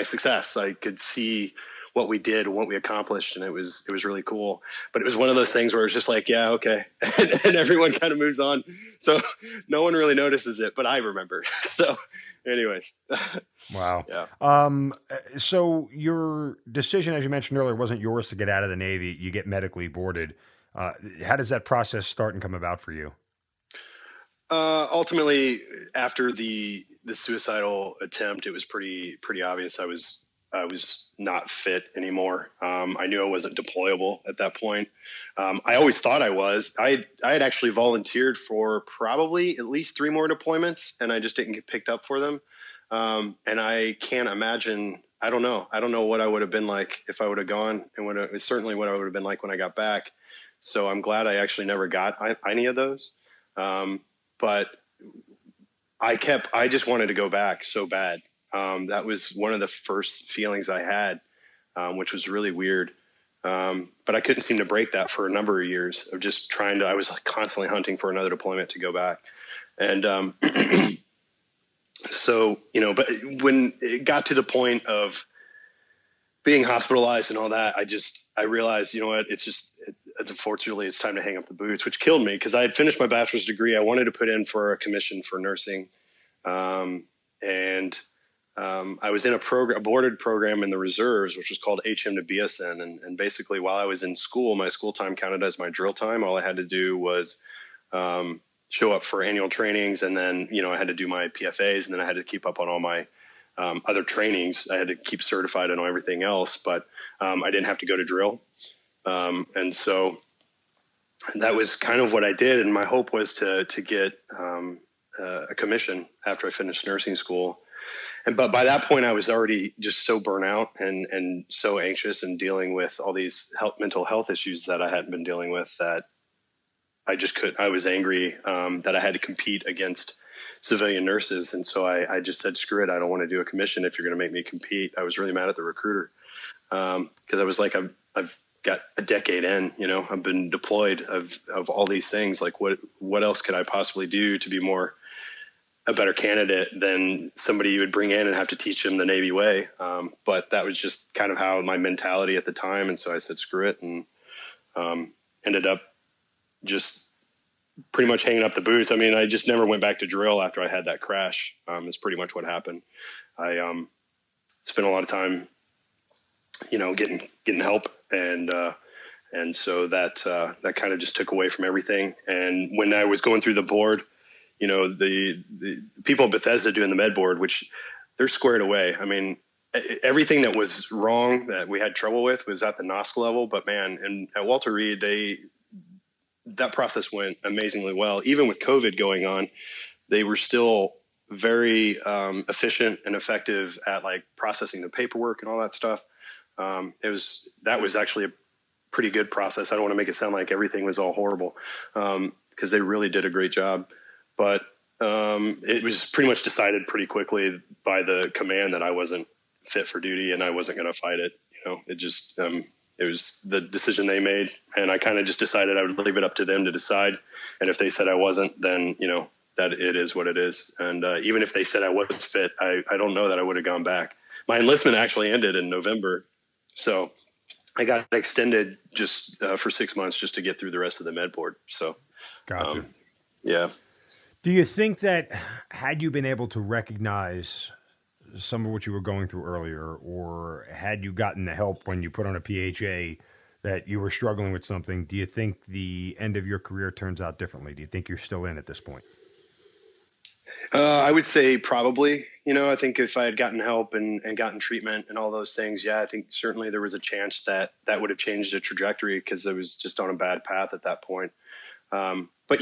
success. I could see what we did and what we accomplished, and it was really cool. But it was one of those things where it's just like, yeah, okay, and everyone kind of moves on, so no one really notices it, but I remember. So, anyways. Wow. Yeah. So your decision, as you mentioned earlier, wasn't yours to get out of the Navy. You get medically boarded. How does that process start and come about for you? Ultimately, after the the suicidal attempt, it was pretty obvious I was not fit anymore. I knew I wasn't deployable at that point. I always thought I was. I had actually volunteered for probably at least 3 more deployments, and I just didn't get picked up for them. And I can't imagine. I don't know what I would have been like if I would have gone, and certainly what I would have been like when I got back. So I'm glad I actually never got any of those. But I just wanted to go back so bad. That was one of the first feelings I had, which was really weird. But I couldn't seem to break that for a number of years of just I was like constantly hunting for another deployment to go back. And, so, but when it got to the point of being hospitalized and all that, I realized, you know what, unfortunately it's time to hang up the boots, which killed me because I had finished my bachelor's degree. I wanted to put in for a commission for nursing. I was in a boarded program in the reserves, which was called HM to BSN. And basically while I was in school, my school time counted as my drill time. All I had to do was, show up for annual trainings. And then, I had to do my PFAs, and then I had to keep up on all my, other trainings. I had to keep certified and everything else, but, I didn't have to go to drill. And so that was kind of what I did. And my hope was to get, a commission after I finished nursing school. But by that point I was already just so burnt out and so anxious and dealing with all these mental health issues that I hadn't been dealing with, that I was angry, that I had to compete against civilian nurses. And so I just said, screw it. I don't want to do a commission if you're going to make me compete. I was really mad at the recruiter. Cause I was like, I've got a decade in, I've been deployed of all these things. Like what else could I possibly do to be a better candidate than somebody you would bring in and have to teach them the Navy way. But that was just kind of how my mentality at the time. And so I said, screw it. And, ended up just pretty much hanging up the boots. I mean, I just never went back to drill after I had that crash. It's pretty much what happened. I, spent a lot of time, getting help. And so that kind of just took away from everything. And when I was going through the board, the people at Ptsd doing the med board, which they're squared away. I mean, everything that was wrong that we had trouble with was at the NOSC level, but man, and at Walter Reed, that process went amazingly well. Even with COVID going on, they were still very efficient and effective at like processing the paperwork and all that stuff. That was actually a pretty good process. I don't want to make it sound like everything was all horrible, because they really did a great job. But it was pretty much decided pretty quickly by the command that I wasn't fit for duty and I wasn't going to fight it. It was the decision they made, and I kind of just decided I would leave it up to them to decide. And if they said I wasn't, then, that it is what it is. And even if they said I was fit, I don't know that I would have gone back. My enlistment actually ended in November. So I got extended just for 6 months just to get through the rest of the med board. So, gotcha. Yeah. Do you think that had you been able to recognize some of what you were going through earlier, or had you gotten the help when you put on a PHA that you were struggling with something, do you think the end of your career turns out differently? Do you think you're still in at this point? I would say probably. I think if I had gotten help and gotten treatment and all those things, I think certainly there was a chance that would have changed the trajectory, because I was just on a bad path at that point. But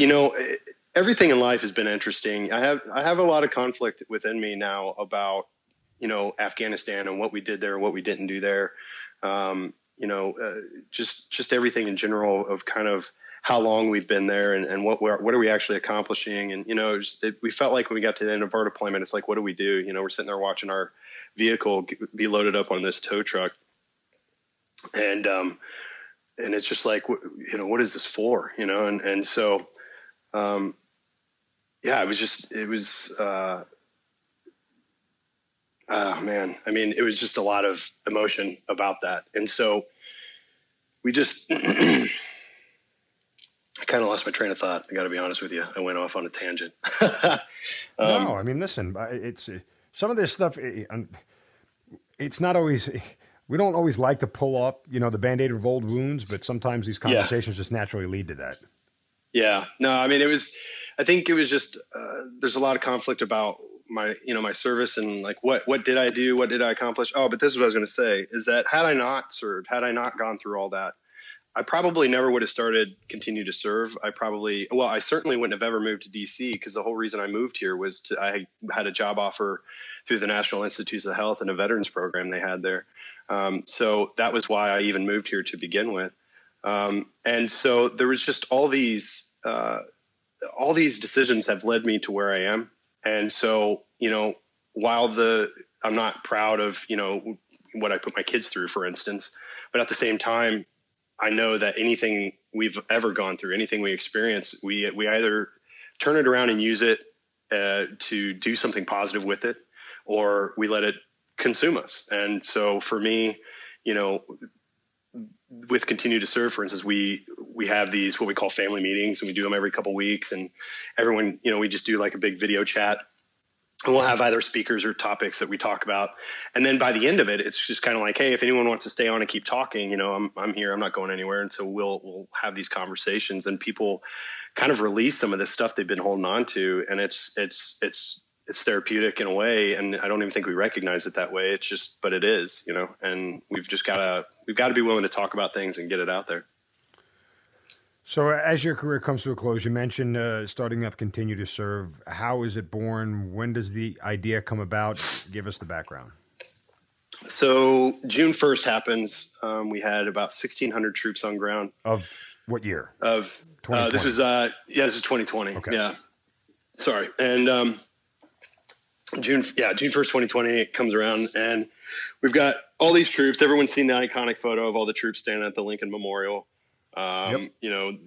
everything in life has been interesting. I have a lot of conflict within me now about, Afghanistan and what we did there and what we didn't do there. Just everything in general of kind of how long we've been there and what are we actually accomplishing. And, we felt like when we got to the end of our deployment, it's like, what do we do? We're sitting there watching our vehicle be loaded up on this tow truck. And it's just like, what is this for? And so, it was man, I mean, it was just a lot of emotion about that. And so we just, I kind of lost my train of thought. I got to be honest with you. I went off on a tangent. No, I mean, listen, it's some of this stuff. It's not always, we don't always like to pull up, the Band-Aid of old wounds, but sometimes these conversations just naturally lead to that. Yeah, no, I mean, I think it was just, there's a lot of conflict about my service and like, what did I do? What did I accomplish? Oh, but this is what I was going to say is that had I not served, had I not gone through all that, I probably never would have continue to serve. I certainly wouldn't have ever moved to DC, because the whole reason I moved here was I had a job offer through the National Institutes of Health and a veterans program they had there. So that was why I even moved here to begin with. And so there was just all these decisions have led me to where I am. And so, while I'm not proud of, what I put my kids through, for instance, but at the same time, I know that anything we've ever gone through, anything we experience, we either turn it around and use it to do something positive with it, or we let it consume us. And so for me, with Continue to Serve, for instance, we have these, what we call family meetings, and we do them every couple of weeks, and everyone, we just do like a big video chat, and we'll have either speakers or topics that we talk about. And then by the end of it, it's just kind of like, hey, if anyone wants to stay on and keep talking, I'm here, I'm not going anywhere. And so we'll have these conversations, and people kind of release some of this stuff they've been holding on to. And it's therapeutic in a way. And I don't even think we recognize it that way. It's just, but it is, and we've got to be willing to talk about things and get it out there. So as your career comes to a close, you mentioned starting up Continue to Serve. How is it born? When does the idea come about? Give us the background. So June 1st happens. We had about 1,600 troops on ground. Of what year? Of this was 2020. Okay. Yeah. Sorry. And June 1st, 2020, it comes around, and we've got all these troops. Everyone's seen the iconic photo of all the troops standing at the Lincoln Memorial. Yep.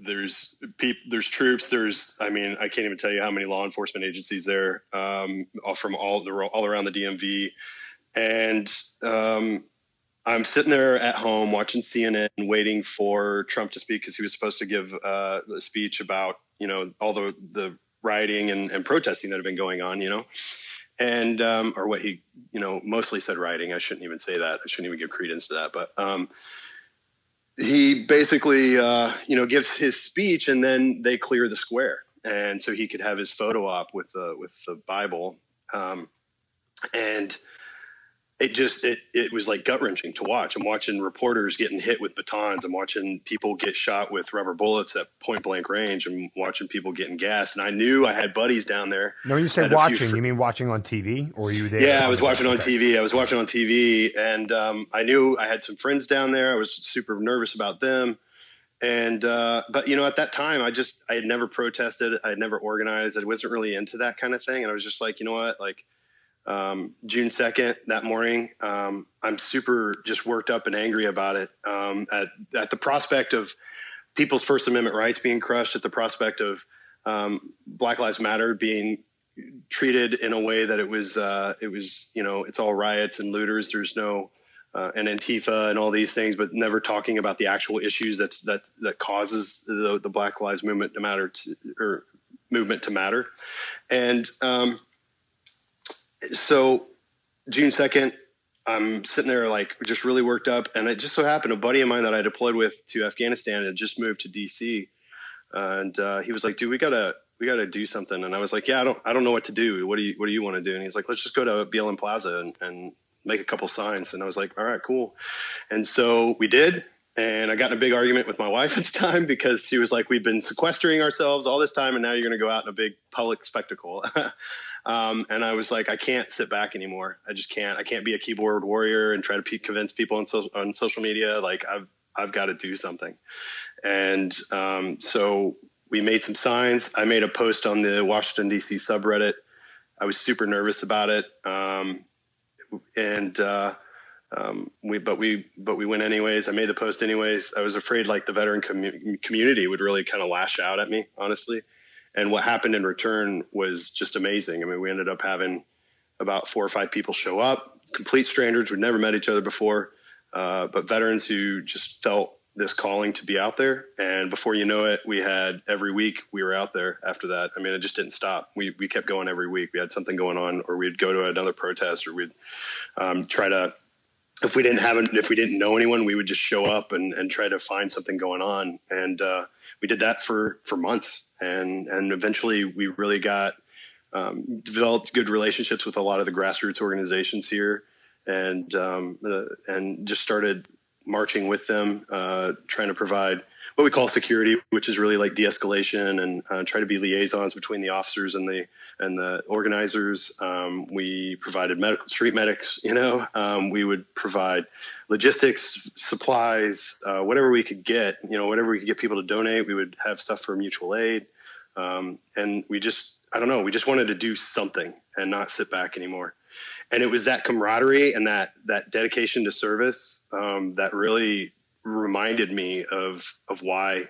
There's troops. I can't even tell you how many law enforcement agencies there, from all around the DMV. And I'm sitting there at home watching CNN, waiting for Trump to speak, because he was supposed to give a speech about, all the rioting and protesting that have been going on, and or what he, mostly said rioting. I shouldn't even say that. I shouldn't even give credence to that. But he basically, gives his speech, and then they clear the square, and so he could have his photo op with the Bible, and it was like gut wrenching to watch. I'm watching reporters getting hit with batons. I'm watching people get shot with rubber bullets at point blank range. I'm watching people getting gassed, and I knew I had buddies down there. No, you say watching. You mean watching on TV, or were you there? Yeah, I was watching on TV. And I knew I had some friends down there. I was super nervous about them. And but at that time, I had never protested. I had never organized. I wasn't really into that kind of thing. And I was just like, you know what, like. June 2nd, that morning, I'm super just worked up and angry about it, at the prospect of people's First Amendment rights being crushed, at the prospect of Black Lives Matter being treated in a way that it was it's all riots and looters. There's no and Antifa and all these things, but never talking about the actual issues that causes the Black Lives movement to matter. And so June 2nd, I'm sitting there like just really worked up, and it just so happened a buddy of mine that I deployed with to Afghanistan had just moved to DC, and he was like, "Dude, we gotta do something." And I was like, "Yeah, I don't know what to do. What do you want to do?" And he's like, "Let's just go to BLM Plaza and make a couple signs." And I was like, "All right, cool." And so we did. And I got in a big argument with my wife at the time, because she was like, "We've been sequestering ourselves all this time, and now you're going to go out in a big public spectacle." And I was like, I can't sit back anymore. I just can't. I can't be a keyboard warrior and try to convince people on social media. Like I've got to do something. And so we made some signs. I made a post on the Washington D.C. subreddit. I was super nervous about it, we went anyways. I made the post anyways. I was afraid like the veteran community would really kind of lash out at me, honestly. And what happened in return was just amazing. I mean, we ended up having about 4 or 5 people show up, complete strangers. We'd never met each other before, but veterans who just felt this calling to be out there. And before you know it, we had every week we were out there after that. I mean, it just didn't stop. We kept going every week. We had something going on, or we'd go to another protest, or we'd try to, if we didn't know anyone, we would just show up and try to find something going on. And we did that for months. And eventually we really got developed good relationships with a lot of the grassroots organizations here, and just started marching with them, trying to provide what we call security, which is really like de-escalation, and try to be liaisons between the officers and the organizers. We provided street medics, we would provide logistics, supplies, whatever we could get, whatever we could get people to donate. We would have stuff for mutual aid. And we just wanted to do something and not sit back anymore. And it was that camaraderie and that dedication to service that really reminded me of why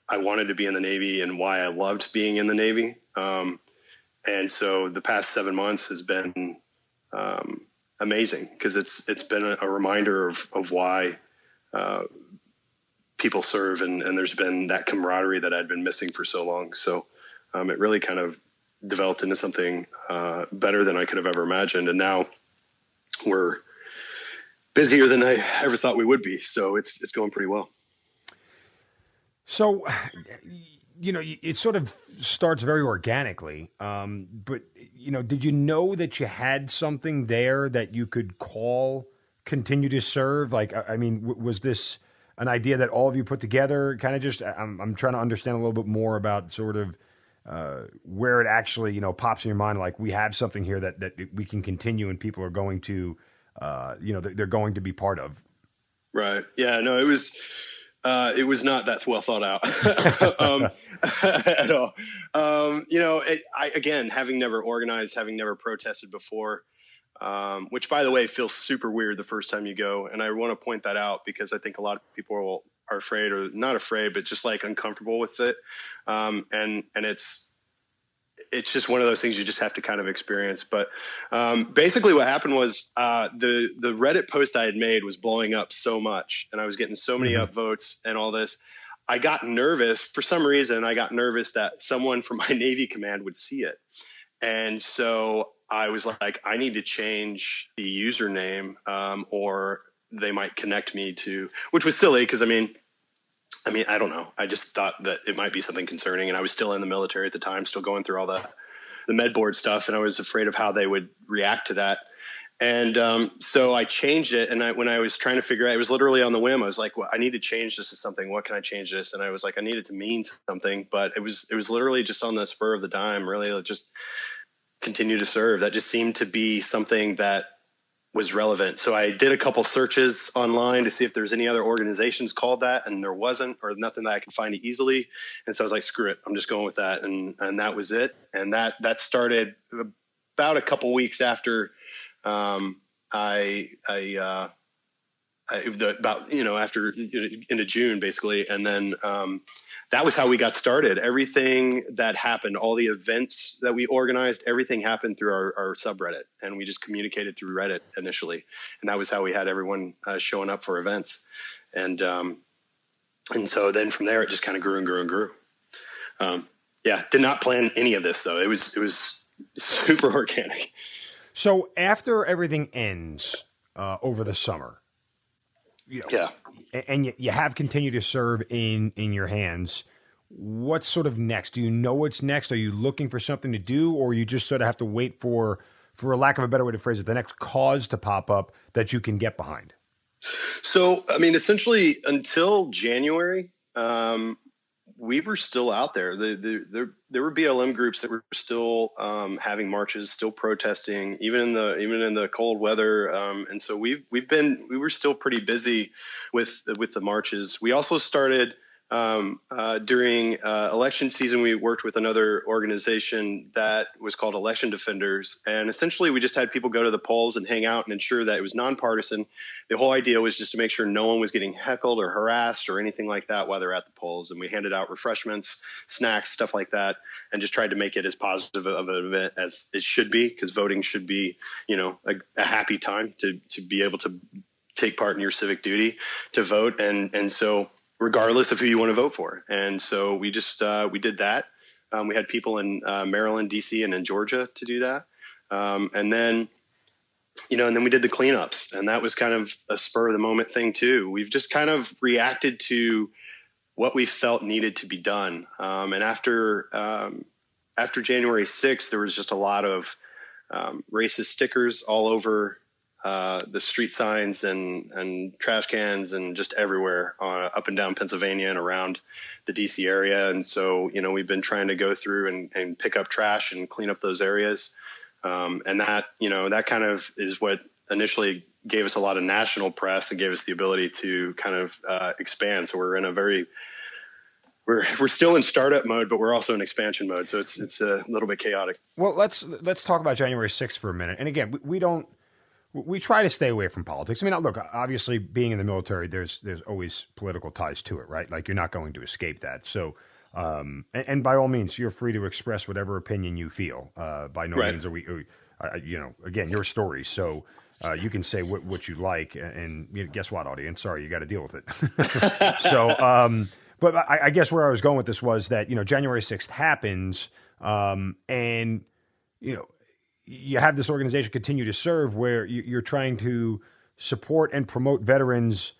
I wanted to be in the Navy and why I loved being in the Navy. And so the past 7 months has been amazing, because it's been a reminder of why people serve, and there's been that camaraderie that I'd been missing for so long. So it really kind of developed into something better than I could have ever imagined. And now we're busier than I ever thought we would be. So it's going pretty well. So, it sort of starts very organically. But, did you know that you had something there that you could call Continue to Serve? Like, I mean, was this an idea that all of you put together? Kind of just, I'm trying to understand a little bit more about sort of where it actually, pops in your mind, like we have something here that we can continue and people are going to, they're going to be part of. Right. Yeah, no, it was not that well thought out at all. Again, having never organized, having never protested before, which, by the way, feels super weird the first time you go. And I want to point that out because I think a lot of people are afraid, or not afraid, but just like uncomfortable with it. And it's just one of those things you just have to kind of experience. But basically what happened was the Reddit post I had made was blowing up so much, and I was getting so many upvotes and all this. I got nervous for some reason. I got nervous that someone from my Navy command would see it. And so I was like, I need to change the username, or they might connect me to, which was silly. Cause I mean, I don't know. I just thought that it might be something concerning, and I was still in the military at the time, still going through all the med board stuff. And I was afraid of how they would react to that. And so I changed it. And when I was trying to figure out, it was literally on the whim. I was like, well, I need to change this to something. What can I change this? And I was like, I need it to mean something, but it was literally just on the spur of the dime, really just Continue to Serve. That just seemed to be something that was relevant. So I did a couple searches online to see if there's any other organizations called that, and there wasn't, or nothing that I could find easily. And so I was like, screw it, I'm just going with that. And that was it. And that started about a couple weeks after after into June, basically. And then that was how we got started. Everything that happened, all the events that we organized, everything happened through our subreddit, and we just communicated through Reddit initially. And that was how we had everyone showing up for events. And so then from there, it just kind of grew and grew and grew. Did not plan any of this though. It was super organic. So after everything ends over the summer, and you have Continue to Serve in your hands, what's sort of next? Do you know what's next? Are you looking for something to do, or you just sort of have to wait for a lack of a better way to phrase it, the next cause to pop up that you can get behind? So, I mean, essentially until January, we were still out there. There were BLM groups that were still having marches, still protesting, even in the cold weather. And so we were still pretty busy with the marches. We also started during election season. We worked with another organization that was called Election Defenders, and essentially we just had people go to the polls and hang out and ensure that it was nonpartisan. The whole idea was just to make sure no one was getting heckled or harassed or anything like that while they're at the polls. And we handed out refreshments, snacks, stuff like that, and just tried to make it as positive of an event as it should be, because voting should be, a happy time to be able to take part in your civic duty to vote. And so regardless of who you want to vote for. And so we just, we did that. We had people in Maryland, DC, and in Georgia to do that. And then we did the cleanups, and that was kind of a spur of the moment thing too. We've just kind of reacted to what we felt needed to be done. And after after January 6th, there was just a lot of racist stickers all over the street signs and trash cans and just everywhere up and down Pennsylvania and around the DC area. And so, we've been trying to go through and pick up trash and clean up those areas. And that, that kind of is what initially gave us a lot of national press and gave us the ability to kind of expand. So we're in a we're still in startup mode, but we're also in expansion mode. So it's a little bit chaotic. Well, let's talk about January 6th for a minute. And again, we try to stay away from politics. I mean, look, obviously being in the military, there's always political ties to it, right? Like you're not going to escape that. So, and by all means, you're free to express whatever opinion you feel. By no means are we, again, your story. So you can say what you like, and guess what, audience? Sorry, you got to deal with it. So, but I guess where I was going with this was that, January 6th happens, and, you have this organization continue to serve where you're trying to support and promote veterans,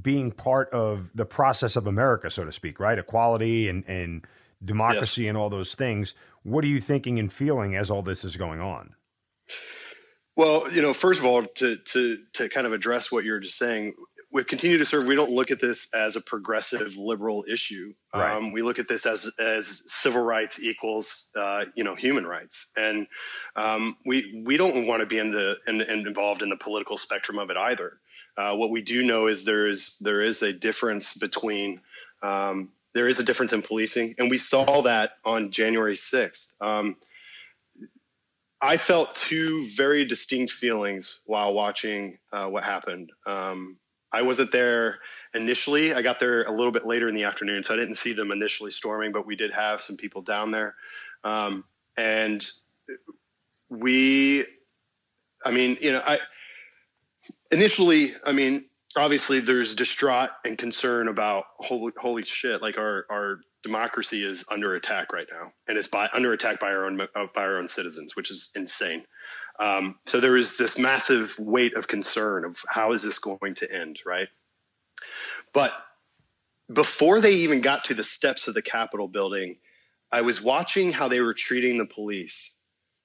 being part of the process of America, so to speak, right? Equality and democracy yes. and all those things. What are you thinking and feeling as all this is going on? Well, first of all, to kind of address what you're just saying, with Continue to Serve, we don't look at this as a progressive liberal issue. Right. We look at this as civil rights equals, human rights. And we don't want to be involved in the political spectrum of it either. What we do know is there is a difference between there is a difference in policing. And we saw that on January 6th. I felt two very distinct feelings while watching what happened. I wasn't there initially. I got there a little bit later in the afternoon, so I didn't see them initially storming, but we did have some people down there. And obviously there's distraught and concern about holy shit, like our democracy is under attack right now, and it's under attack by our own citizens, which is insane. So there is this massive weight of concern of how is this going to end, right? But before they even got to the steps of the Capitol building, I was watching how they were treating the police.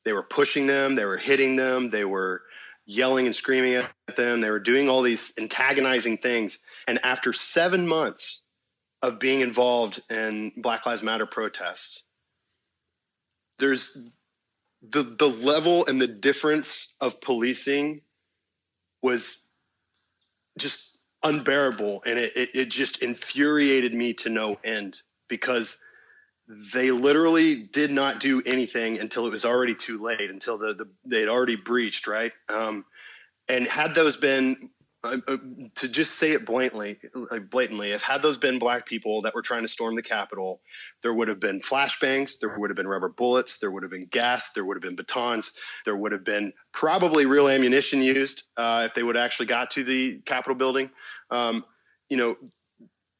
They were pushing them, they were hitting them, they were yelling and screaming at them, they were doing all these antagonizing things. And after 7 months of being involved in Black Lives Matter protests, there's the level and the difference of policing was just unbearable. And it just infuriated me to no end, because they literally did not do anything until it was already too late, until they had already breached, right? And had those been, to just say it blatantly, if had those been black people that were trying to storm the Capitol, there would have been flashbangs, there would have been rubber bullets, there would have been gas, there would have been batons, there would have been probably real ammunition used if they would have actually got to the Capitol building.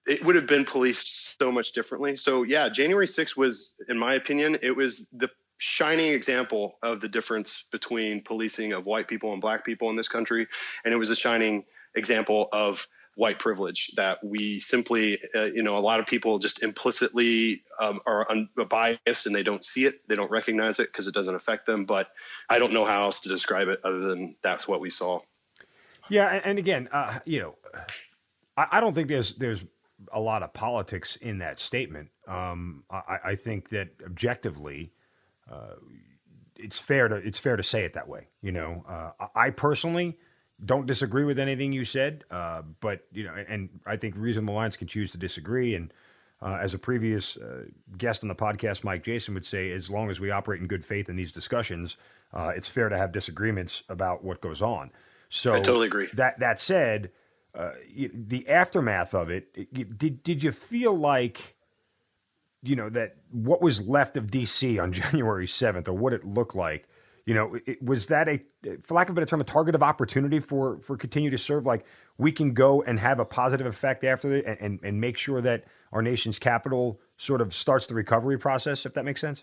It would have been policed so much differently. So yeah, January 6th was, in my opinion, it was the shining example of the difference between policing of white people and black people in this country. And it was a shining example of white privilege that we simply, a lot of people just implicitly are biased, and they don't see it. They don't recognize it because it doesn't affect them. But I don't know how else to describe it other than that's what we saw. Yeah. And again, I don't think there's a lot of politics in that statement. I think that objectively, it's fair to say it that way. I personally don't disagree with anything you said, but and I think reasonable minds can choose to disagree. And as a previous guest on the podcast, Mike Jason, would say, as long as we operate in good faith in these discussions, it's fair to have disagreements about what goes on. So I totally agree. That said, the aftermath of it, did you feel like, that what was left of DC on January 7th, or what it looked like, was that for lack of a better term, a target of opportunity for Continue to Serve? Like, we can go and have a positive effect after it and make sure that our nation's capital sort of starts the recovery process, if that makes sense?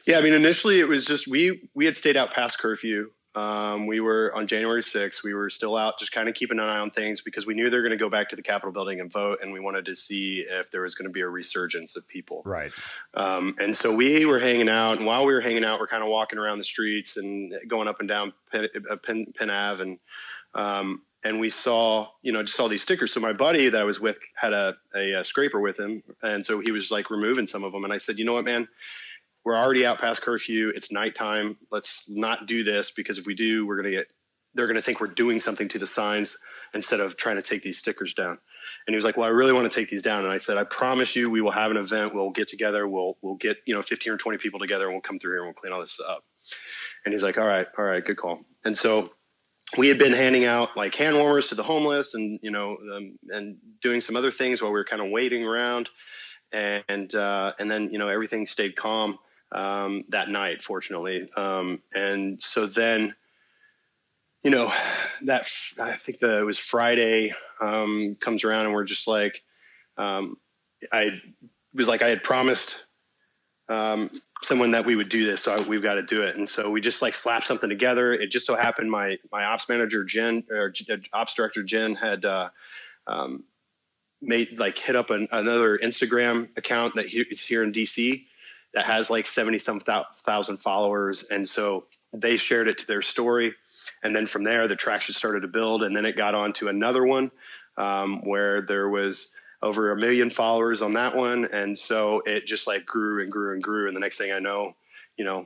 Yeah. I mean, initially it was just, we had stayed out past curfew. We were on January 6th. We were still out just kind of keeping an eye on things because we knew they were going to go back to the Capitol building and vote. And we wanted to see if there was going to be a resurgence of people. Right. And so we were hanging out. And while we were hanging out, we're kind of walking around the streets and going up and down Penn Ave. And we saw, just saw these stickers. So my buddy that I was with had a scraper with him. And so he was like removing some of them. And I said, you know what, man? We're already out past curfew. It's nighttime. Let's not do this because if we do, they're going to think we're doing something to the signs instead of trying to take these stickers down. And he was like, well, I really want to take these down. And I said, I promise you, we will have an event. We'll get together. We'll get, 15 or 20 people together and we'll come through here and we'll clean all this up. And he's like, all right, good call. And so we had been handing out like hand warmers to the homeless and, and doing some other things while we were kind of waiting around. And then, everything stayed calm that night, fortunately. And so then, I think it was Friday, comes around and we're just like, I had promised, someone that we would do this. So we've got to do it. And so we just like slapped something together. It just so happened my ops manager, ops director, Jen had, hit up another Instagram account that is here in DC that has like 70-some thousand followers. And so they shared it to their story. And then from there, the traction started to build. And then it got on to another one where there was over 1 million followers on that one. And so it just like grew and grew and grew. And the next thing I know,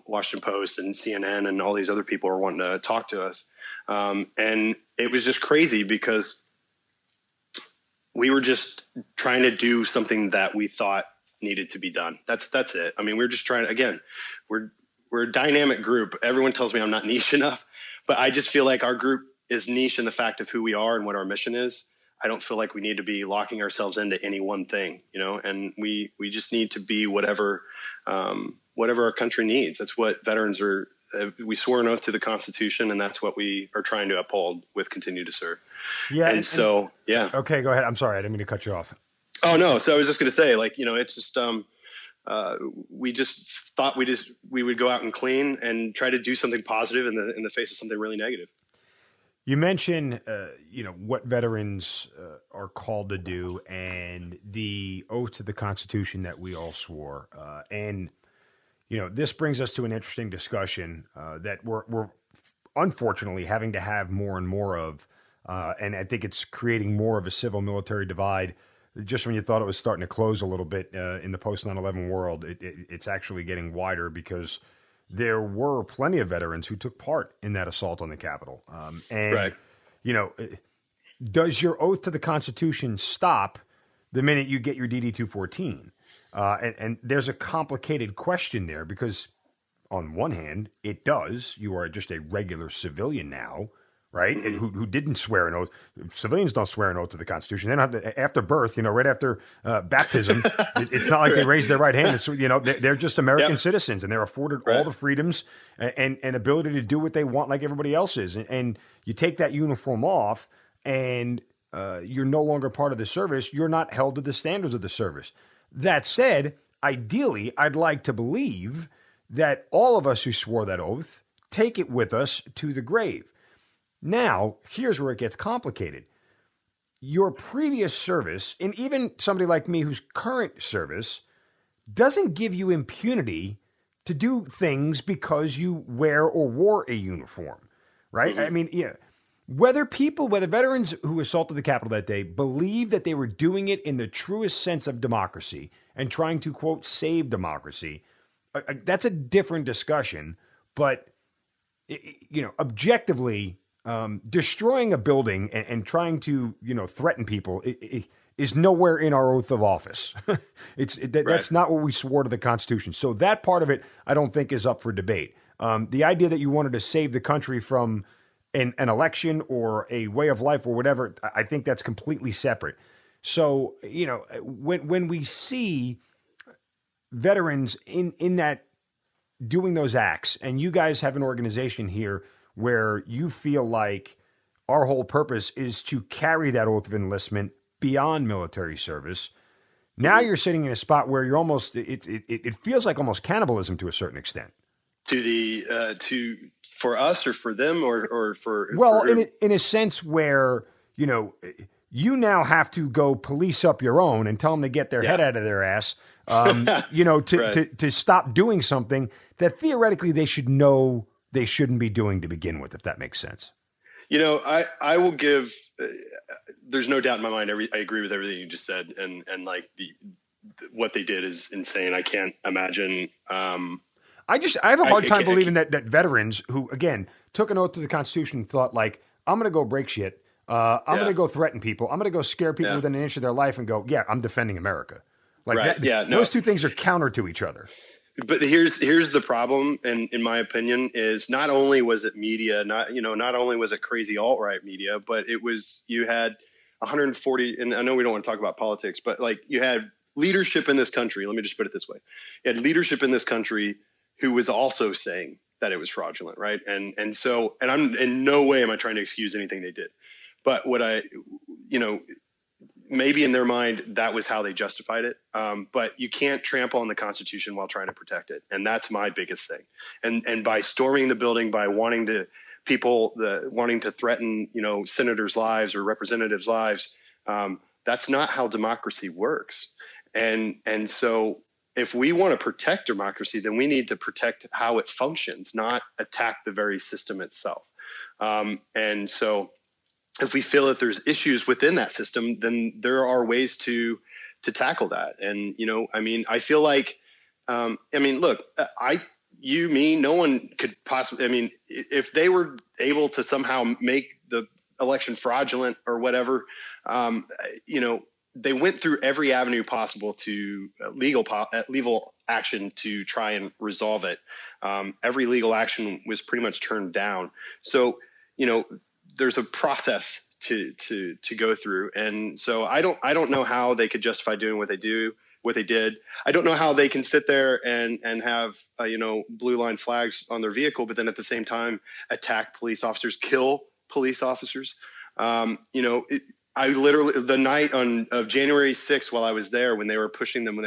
Washington Post and CNN and all these other people are wanting to talk to us. And it was just crazy because we were just trying to do something that we thought needed to be done. That's it. I mean, we're just trying, again, we're a dynamic group. Everyone tells me I'm not niche enough, but I just feel like our group is niche in the fact of who we are and what our mission is. I don't feel like we need to be locking ourselves into any one thing, and we just need to be whatever our country needs. That's what veterans are. We swore an oath to the Constitution, and that's what we are trying to uphold with Continue to Serve. Yeah. Yeah. Okay, go ahead. I'm sorry. I didn't mean to cut you off. Oh, no. So I was just going to say, it's just, we just thought we would go out and clean and try to do something positive in the face of something really negative. You mentioned, what veterans are called to do and the oath to the Constitution that we all swore. And this brings us to an interesting discussion that we're unfortunately having to have more and more of. And I think it's creating more of a civil-military divide. Just when you thought it was starting to close a little bit in the post 9/11 world, it's actually getting wider because there were plenty of veterans who took part in that assault on the Capitol. Right. Does your oath to the Constitution stop the minute you get your DD-214? And there's a complicated question there because on one hand, it does. You are just a regular civilian now, right? Mm-hmm. And who didn't swear an oath. Civilians don't swear an oath to the Constitution. They don't have to, after birth, right after baptism, it's not like they raise their right hand. It's, they're just American citizens and they're afforded all the freedoms and ability to do what they want like everybody else is. And you take that uniform off and you're no longer part of the service. You're not held to the standards of the service. That said, ideally, I'd like to believe that all of us who swore that oath take it with us to the grave. Now, here's where it gets complicated. Your previous service, and even somebody like me whose current service, doesn't give you impunity to do things because you wear or wore a uniform, right? Mm-hmm. I mean, whether veterans who assaulted the Capitol that day believe that they were doing it in the truest sense of democracy and trying to, quote, save democracy, that's a different discussion. But, objectively, destroying a building and trying to, threaten people is nowhere in our oath of office. That's not what we swore to the Constitution. So that part of it, I don't think is up for debate. The idea that you wanted to save the country from an election or a way of life or whatever, I think that's completely separate. So, when we see veterans in that doing those acts, and you guys have an organization here where you feel like our whole purpose is to carry that oath of enlistment beyond military service. Now you're sitting in a spot where you're almost, it feels like almost cannibalism to a certain extent. to the for us or for them or for in a sense where you now have to go police up your own and tell them to get their head out of their ass, to stop doing something that theoretically they should know they shouldn't be doing to begin with, if that makes sense. I will give. There's no doubt in my mind. I agree with everything you just said, and like what they did is insane. I can't imagine. I have a hard time believing that veterans who, again, took an oath to the Constitution thought, like, I'm going to go break shit. I'm going to go threaten people. I'm going to go scare people within an inch of their life and go, yeah, I'm defending America. Like those two things are counter to each other. But here's the problem, and in my opinion, is not only was it media, not only was it crazy alt-right media, but it was, you had 140, and I know we don't want to talk about politics, but like you had leadership in this country. Let me just put it this way. You had leadership in this country who was also saying that it was fraudulent, right? And I'm in no way am I trying to excuse anything they did. But what maybe in their mind, that was how they justified it. But you can't trample on the Constitution while trying to protect it. And that's my biggest thing. And by storming the building, by wanting to threaten, senators' lives or representatives' lives, that's not how democracy works. And so if we want to protect democracy, then we need to protect how it functions, not attack the very system itself. And so if we feel that there's issues within that system, then there are ways to tackle that. And, I feel like, look, no one could possibly, if they were able to somehow make the election fraudulent or whatever, they went through every avenue possible to legal action to try and resolve it. Every legal action was pretty much turned down. So, there's a process to go through. And so I don't know how they could justify doing what they did. I don't know how they can sit there and have, blue line flags on their vehicle, but then at the same time attack police officers, kill police officers. I literally, the night of January 6th, while I was there, when they were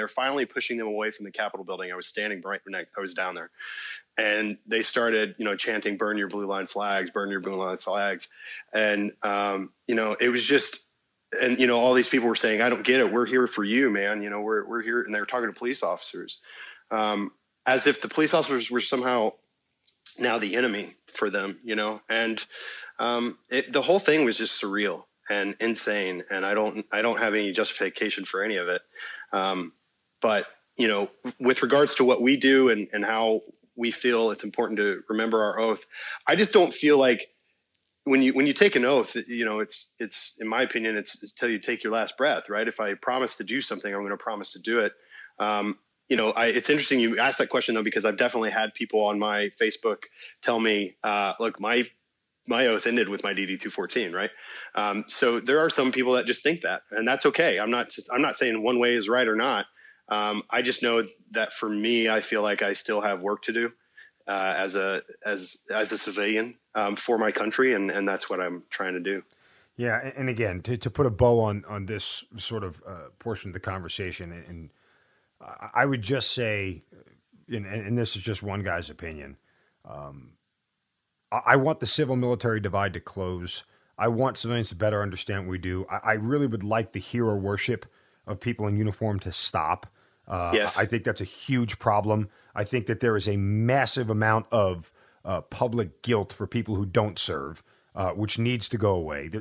finally pushing them away from the Capitol building, I was standing right next, I was down there, and they started, chanting, "Burn your blue line flags, burn your blue line flags." And, it was just, and, all these people were saying, "I don't get it. We're here for you, man. We're here." And they were talking to police officers, as if the police officers were somehow now the enemy for them, and, the whole thing was just surreal and insane. And I don't have any justification for any of it. But, with regards to what we do and how we feel it's important to remember our oath, I just don't feel like when you take an oath, it's in my opinion, it's till you take your last breath, right? If I promise to do something, I'm going to promise to do it. It's interesting you asked that question though, because I've definitely had people on my Facebook tell me, look, my oath ended with my DD-214, right? So there are some people that just think that, and that's okay. I'm not saying one way is right or not. I just know that for me, I feel like I still have work to do as a civilian for my country, and that's what I'm trying to do. Yeah, and again, to put a bow on this sort of portion of the conversation, and I would just say, and this is just one guy's opinion, I want the civil-military divide to close. I want civilians to better understand what we do. I really would like the hero worship of people in uniform to stop. Yes. I think that's a huge problem. I think that there is a massive amount of public guilt for people who don't serve, which needs to go away.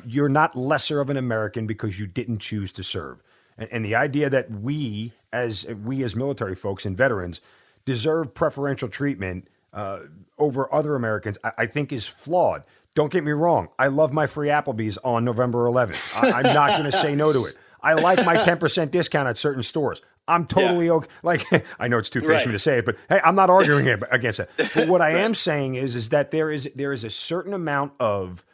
You're not lesser of an American because you didn't choose to serve. And the idea that we as military folks and veterans deserve preferential treatment over other Americans, I think is flawed. Don't get me wrong. I love my free Applebee's on November 11th. I'm not going to say no to it. I like my 10% discount at certain stores. I'm totally okay. Like, I know it's two-faced for me to say it, but hey, I'm not arguing against it. But what I am saying is that there is a certain amount of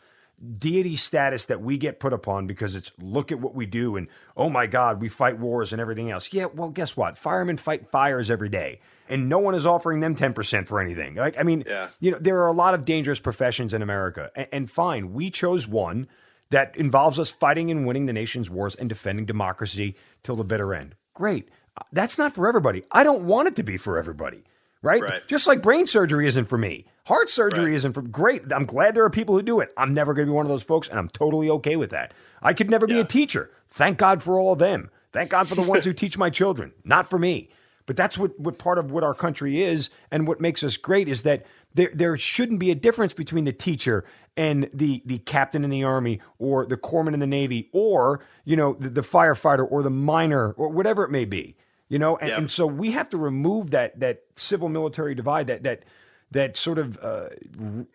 deity status that we get put upon because it's look at what we do and oh my God, we fight wars and everything else. Yeah, well, guess what? Firemen fight fires every day, and no one is offering them 10% for anything. Like, I mean, there are a lot of dangerous professions in America, and fine, we chose one that involves us fighting and winning the nation's wars and defending democracy till the bitter end. Great. That's not for everybody. I don't want it to be for everybody, right? Right. Just like brain surgery isn't for me. Heart surgery isn't for great. I'm glad there are people who do it. I'm never going to be one of those folks, and I'm totally okay with that. I could never be a teacher. Thank God for all of them. Thank God for the ones who teach my children. Not for me. But that's what part of what our country is, and what makes us great is that there shouldn't be a difference between the teacher and the captain in the Army, or the corpsman in the Navy, or the firefighter, or the miner, or whatever it may be. And so we have to remove that civil military divide, that sort of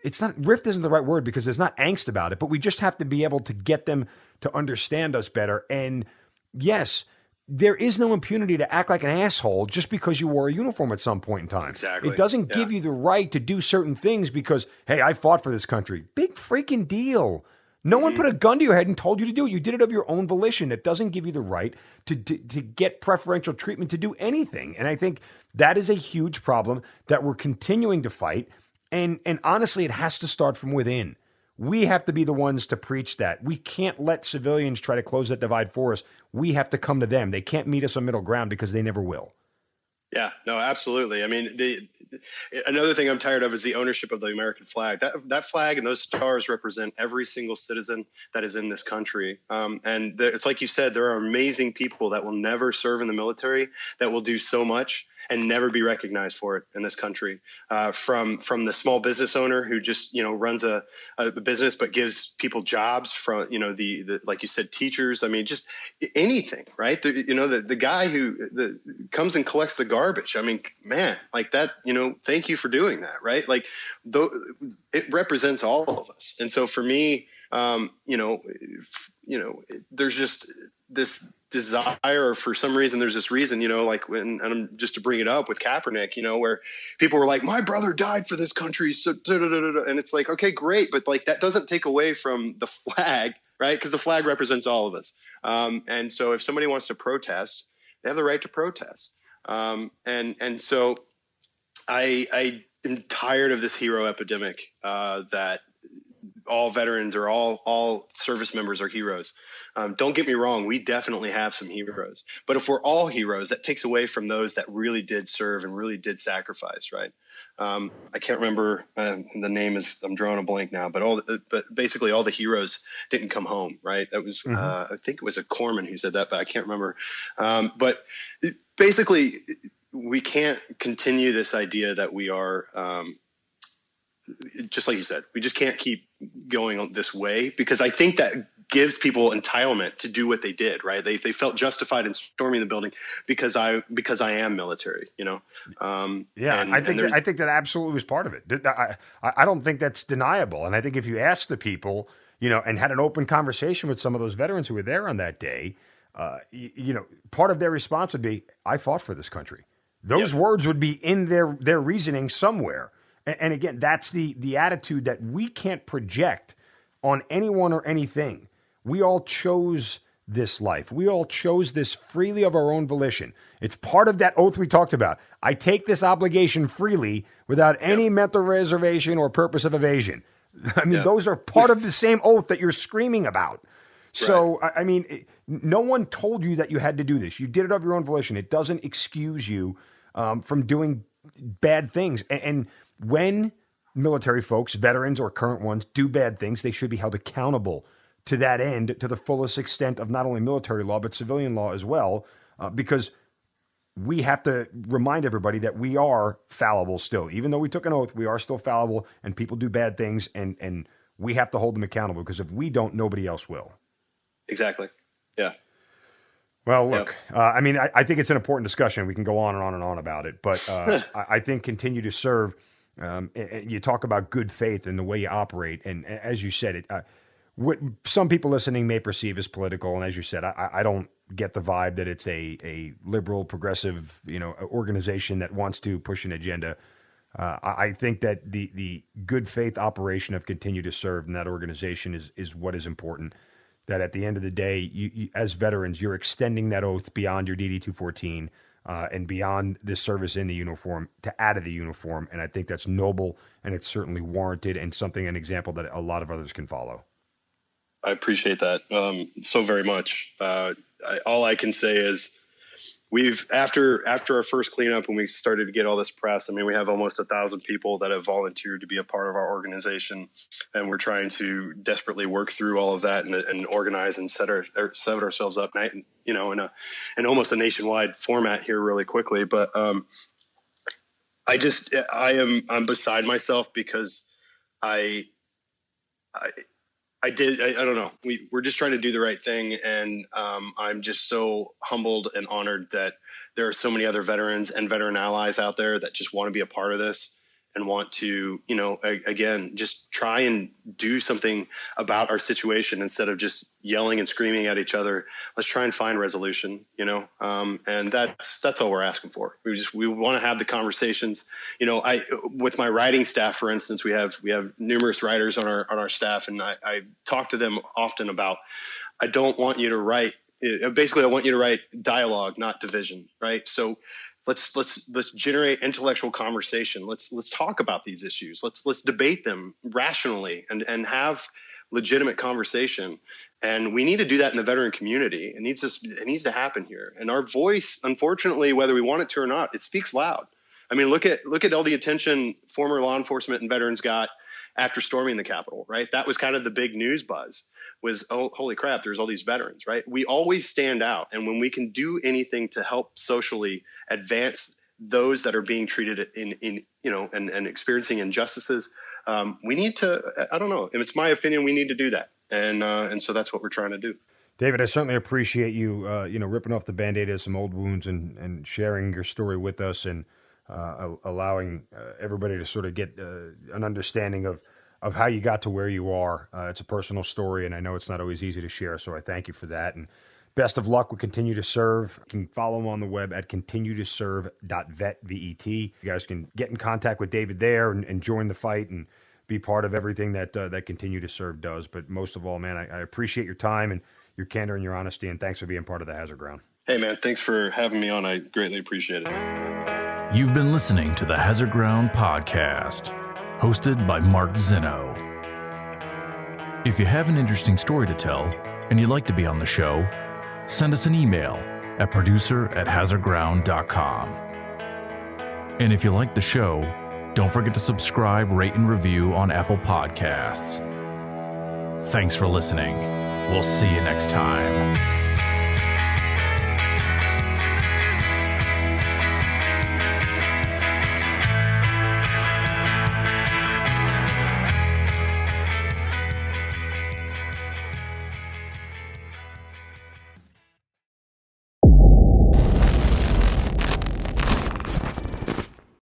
it's not, rift isn't the right word, because there's not angst about it, but we just have to be able to get them to understand us better. And yes, there is no impunity to act like an asshole just because you wore a uniform at some point in time. Exactly. It doesn't give you the right to do certain things because, hey, I fought for this country. Big freaking deal. No one put a gun to your head and told you to do it. You did it of your own volition. It doesn't give you the right to get preferential treatment to do anything. And I think that is a huge problem that we're continuing to fight. And honestly, it has to start from within. We have to be the ones to preach that. We can't let civilians try to close that divide for us. We have to come to them. They can't meet us on middle ground because they never will. Yeah, no, absolutely. I mean, another thing I'm tired of is the ownership of the American flag. That flag and those stars represent every single citizen that is in this country. And it's like you said, there are amazing people that will never serve in the military, that will do so much and never be recognized for it in this country. From the small business owner who just runs a business but gives people jobs, from the like you said, teachers. I mean, just anything, right? The guy who comes and collects the garbage. I mean, man, like that. Thank you for doing that, right? Like, it represents all of us. And so for me, there's just this desire, or for some reason there's this reason, like when, and I'm just to bring it up with Kaepernick, where people were like, my brother died for this country. So, and it's like, okay, great. But like, that doesn't take away from the flag, right? Because the flag represents all of us. And so if somebody wants to protest, they have the right to protest. And so I am tired of this hero epidemic, that all veterans or all service members are heroes. Don't get me wrong. We definitely have some heroes, but if we're all heroes, that takes away from those that really did serve and really did sacrifice. Right. I can't remember the name I'm drawing a blank now, but basically all the heroes didn't come home. Right. That was, I think it was a corpsman who said that, but I can't remember. But basically we can't continue this idea that we are, just like you said, we just can't keep going this way, because I think that gives people entitlement to do what they did, right? They felt justified in storming the building because I am military, I think that absolutely was part of it. I don't think that's deniable. And I think if you ask the people, and had an open conversation with some of those veterans who were there on that day, part of their response would be, I fought for this country. Those words would be in their reasoning somewhere. And again, that's the attitude that we can't project on anyone or anything. We all chose this life. We all chose this freely of our own volition. It's part of that oath we talked about. I take this obligation freely without any mental reservation or purpose of evasion. I mean, those are part of the same oath that you're screaming about. So, right. I mean, no one told you that you had to do this. You did it of your own volition. It doesn't excuse you from doing bad things. And when military folks, veterans or current ones, do bad things, they should be held accountable to that end, to the fullest extent of not only military law, but civilian law as well, because we have to remind everybody that we are fallible still. Even though we took an oath, we are still fallible, and people do bad things, and we have to hold them accountable, because if we don't, nobody else will. Exactly. Yeah. Well, look, I mean, I think it's an important discussion. We can go on and on and on about it, but I think continue to serve. You talk about good faith and the way you operate, and as you said, what some people listening may perceive as political, and as you said, I don't get the vibe that it's a liberal, progressive, organization that wants to push an agenda. I think that the good faith operation of continue to serve in that organization is what is important. That at the end of the day, you as veterans, you're extending that oath beyond your DD 214 and beyond the service in the uniform to out of the uniform, and I think that's noble, and it's certainly warranted, and an example that a lot of others can follow. I appreciate that so very much. All I can say is we've after our first cleanup, when we started to get all this press, I mean, we have almost 1,000 people that have volunteered to be a part of our organization, and we're trying to desperately work through all of that and organize and set ourselves up, you know, in almost a nationwide format here really quickly. But I'm beside myself because I don't know. We're just trying to do the right thing. And I'm just so humbled and honored that there are so many other veterans and veteran allies out there that just want to be a part of this and want to, you know, again, just try and do something about our situation instead of just yelling and screaming at each other. Let's try and find resolution, you know, and that's all we're asking for. We want to have the conversations. You know, with my writing staff, for instance, we have numerous writers on our staff, and I talk to them often about, I don't want you to write. Basically, I want you to write dialogue, not division, right? So let's generate intellectual conversation. Let's talk about these issues. Let's debate them rationally and have legitimate conversation. And we need to do that in the veteran community. It needs to happen here. And our voice, unfortunately, whether we want it to or not, it speaks loud. I mean, look at all the attention former law enforcement and veterans got after storming the Capitol, right? That was kind of the big news buzz. Was, oh, holy crap, there's all these veterans, right? We always stand out. And when we can do anything to help socially advance those that are being treated in you know, and experiencing injustices, we need to, I don't know, it's my opinion, we need to do that. And so that's what we're trying to do. David, I certainly appreciate you, ripping off the Band-Aid of some old wounds and sharing your story with us and allowing everybody to sort of get an understanding of how you got to where you are. It's a personal story, and I know it's not always easy to share, so I thank you for that. And best of luck with Continue to Serve. You can follow him on the web at continuetoserve.vet, V-E-T. You guys can get in contact with David there and join the fight and be part of everything that Continue to Serve does. But most of all, man, I appreciate your time and your candor and your honesty, and thanks for being part of the Hazard Ground. Hey, man, thanks for having me on. I greatly appreciate it. You've been listening to the Hazard Ground podcast, hosted by Mark Zinno. If you have an interesting story to tell and you'd like to be on the show, send us an email at producer@hazardground.com. And if you like the show, don't forget to subscribe, rate, and review on Apple Podcasts. Thanks for listening. We'll see you next time.